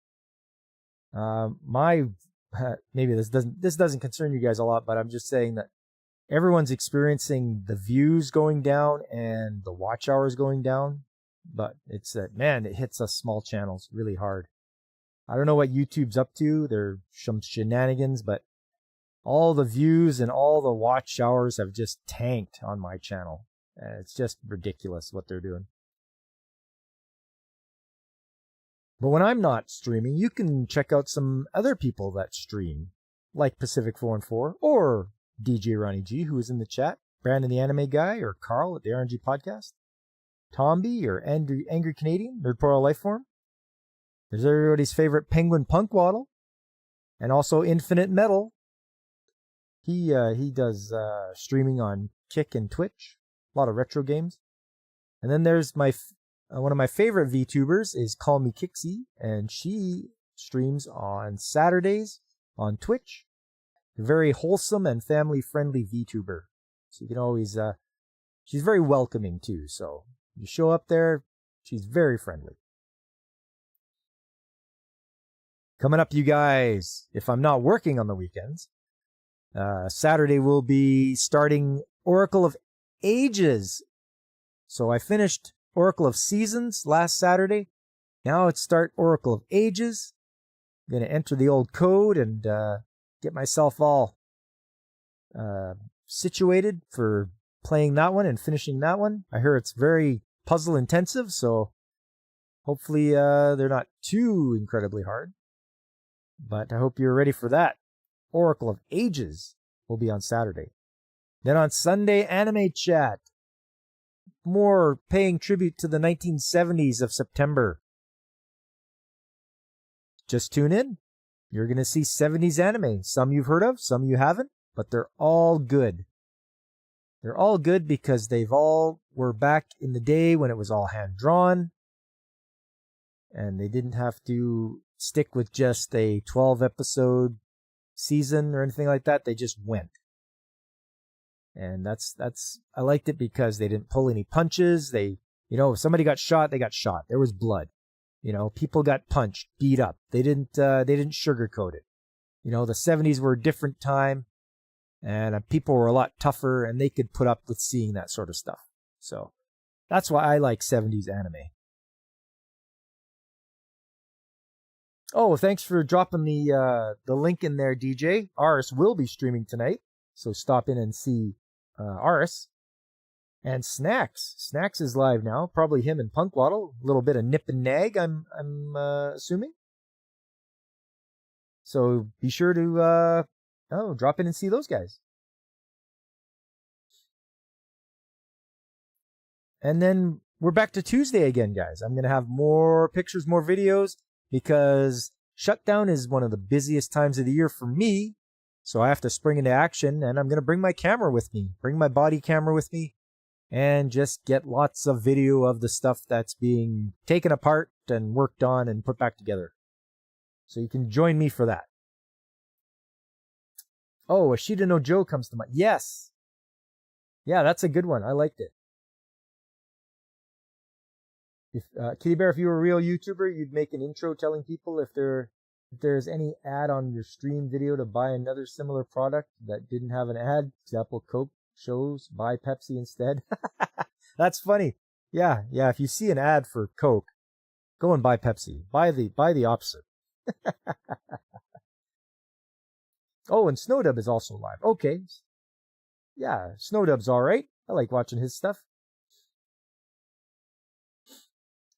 Maybe this doesn't concern you guys a lot, but I'm just saying that everyone's experiencing the views going down and the watch hours going down. But it's that, man, it hits us small channels really hard. I don't know what YouTube's up to. There's some shenanigans, but all the views and all the watch hours have just tanked on my channel. It's just ridiculous what they're doing. But when I'm not streaming, you can check out some other people that stream, like Pacific 414 or DJ Ronnie G, who is in the chat. Brandon the Anime Guy, or Carl at the RNG Podcast. Tomby, or Angry Canadian, Nerd Portal Lifeform. There's everybody's favorite Penguin Punkwaddle. And also Infinite Metal. He does streaming on Kick and Twitch. A lot of retro games. And then there's my one of my favorite VTubers is Call Me Kixie, and she streams on Saturdays on Twitch. A very wholesome and family-friendly VTuber. So you can always, she's very welcoming too. So you show up there, she's very friendly. Coming up, you guys, if I'm not working on the weekends, Saturday we'll be starting Oracle of Ages. So I finished Oracle of Seasons last Saturday. Now it's start Oracle of Ages. I'm going to enter the old code and get myself all situated for playing that one and finishing that one. I hear it's very puzzle intensive, so hopefully they're not too incredibly hard. But I hope you're ready for that. Oracle of Ages will be on Saturday. Then on Sunday, Anime Chat. More paying tribute to the 1970s of September. Just tune in. You're going to see 70s anime. Some you've heard of, some you haven't, but they're all good. They're all good because they've all were back in the day when it was all hand-drawn. And they didn't have to stick with just a 12-episode season or anything like that. They just went. And that's I liked it because they didn't pull any punches. They, if somebody got shot, they got shot. There was blood. People got punched, beat up. They didn't sugarcoat it. The 70s were a different time, and people were a lot tougher, and they could put up with seeing that sort of stuff. So that's why I like 70s anime. Oh, thanks for dropping the link in there, DJ. Aris will be streaming tonight, so stop in and see Aris. And Snacks. Snacks is live now. Probably him and Punkwaddle. A little bit of nip and nag, I'm assuming. So be sure to drop in and see those guys. And then we're back to Tuesday again, guys. I'm going to have more pictures, more videos, because shutdown is one of the busiest times of the year for me. So I have to spring into action, and I'm going to bring my camera with me, bring my body camera with me, and just get lots of video of the stuff that's being taken apart and worked on and put back together. So you can join me for that. Oh, Ashita no Joe comes to mind. Yes. Yeah, that's a good one. I liked it. If Kitty Bear, if you were a real YouTuber, you'd make an intro telling people if there's any ad on your stream video to buy another similar product that didn't have an ad. Example, Coke shows buy Pepsi instead. That's funny. Yeah. If you see an ad for Coke, go and buy Pepsi. Buy the opposite. Oh, and Snowdub is also live. Okay. Yeah, Snowdub's all right. I like watching his stuff.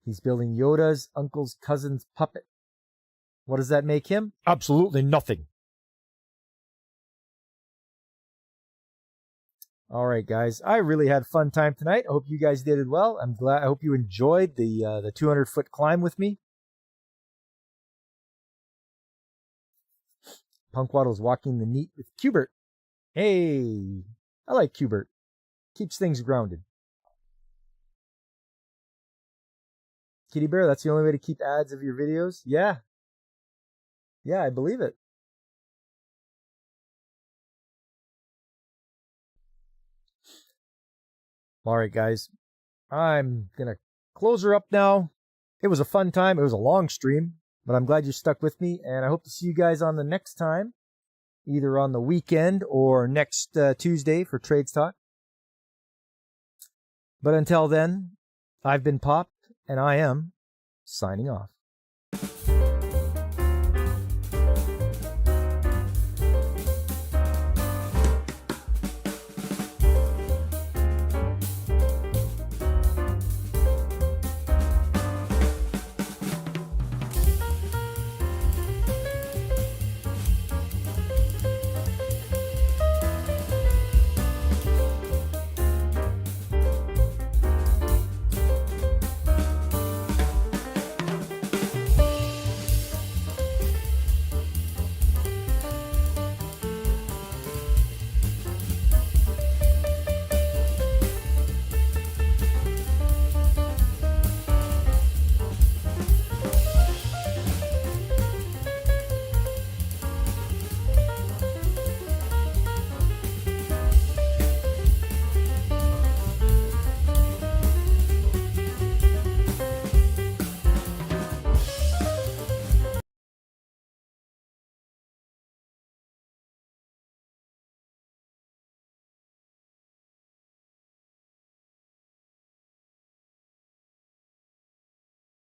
He's building Yoda's uncle's cousin's puppet. What does that make him? Absolutely nothing. All right, guys. I really had a fun time tonight. I hope you guys did as well. I hope you enjoyed the 200-foot climb with me. Punkwaddle's walking the neat with Cubert. Hey, I like Cubert. Keeps things grounded. Kitty Bear, that's the only way to keep ads of your videos? Yeah. Yeah, I believe it. All right, guys. I'm going to close her up now. It was a fun time. It was a long stream, but I'm glad you stuck with me, and I hope to see you guys on the next time, either on the weekend or next Tuesday for Trades Talk. But until then, I've been Pop, and I am signing off.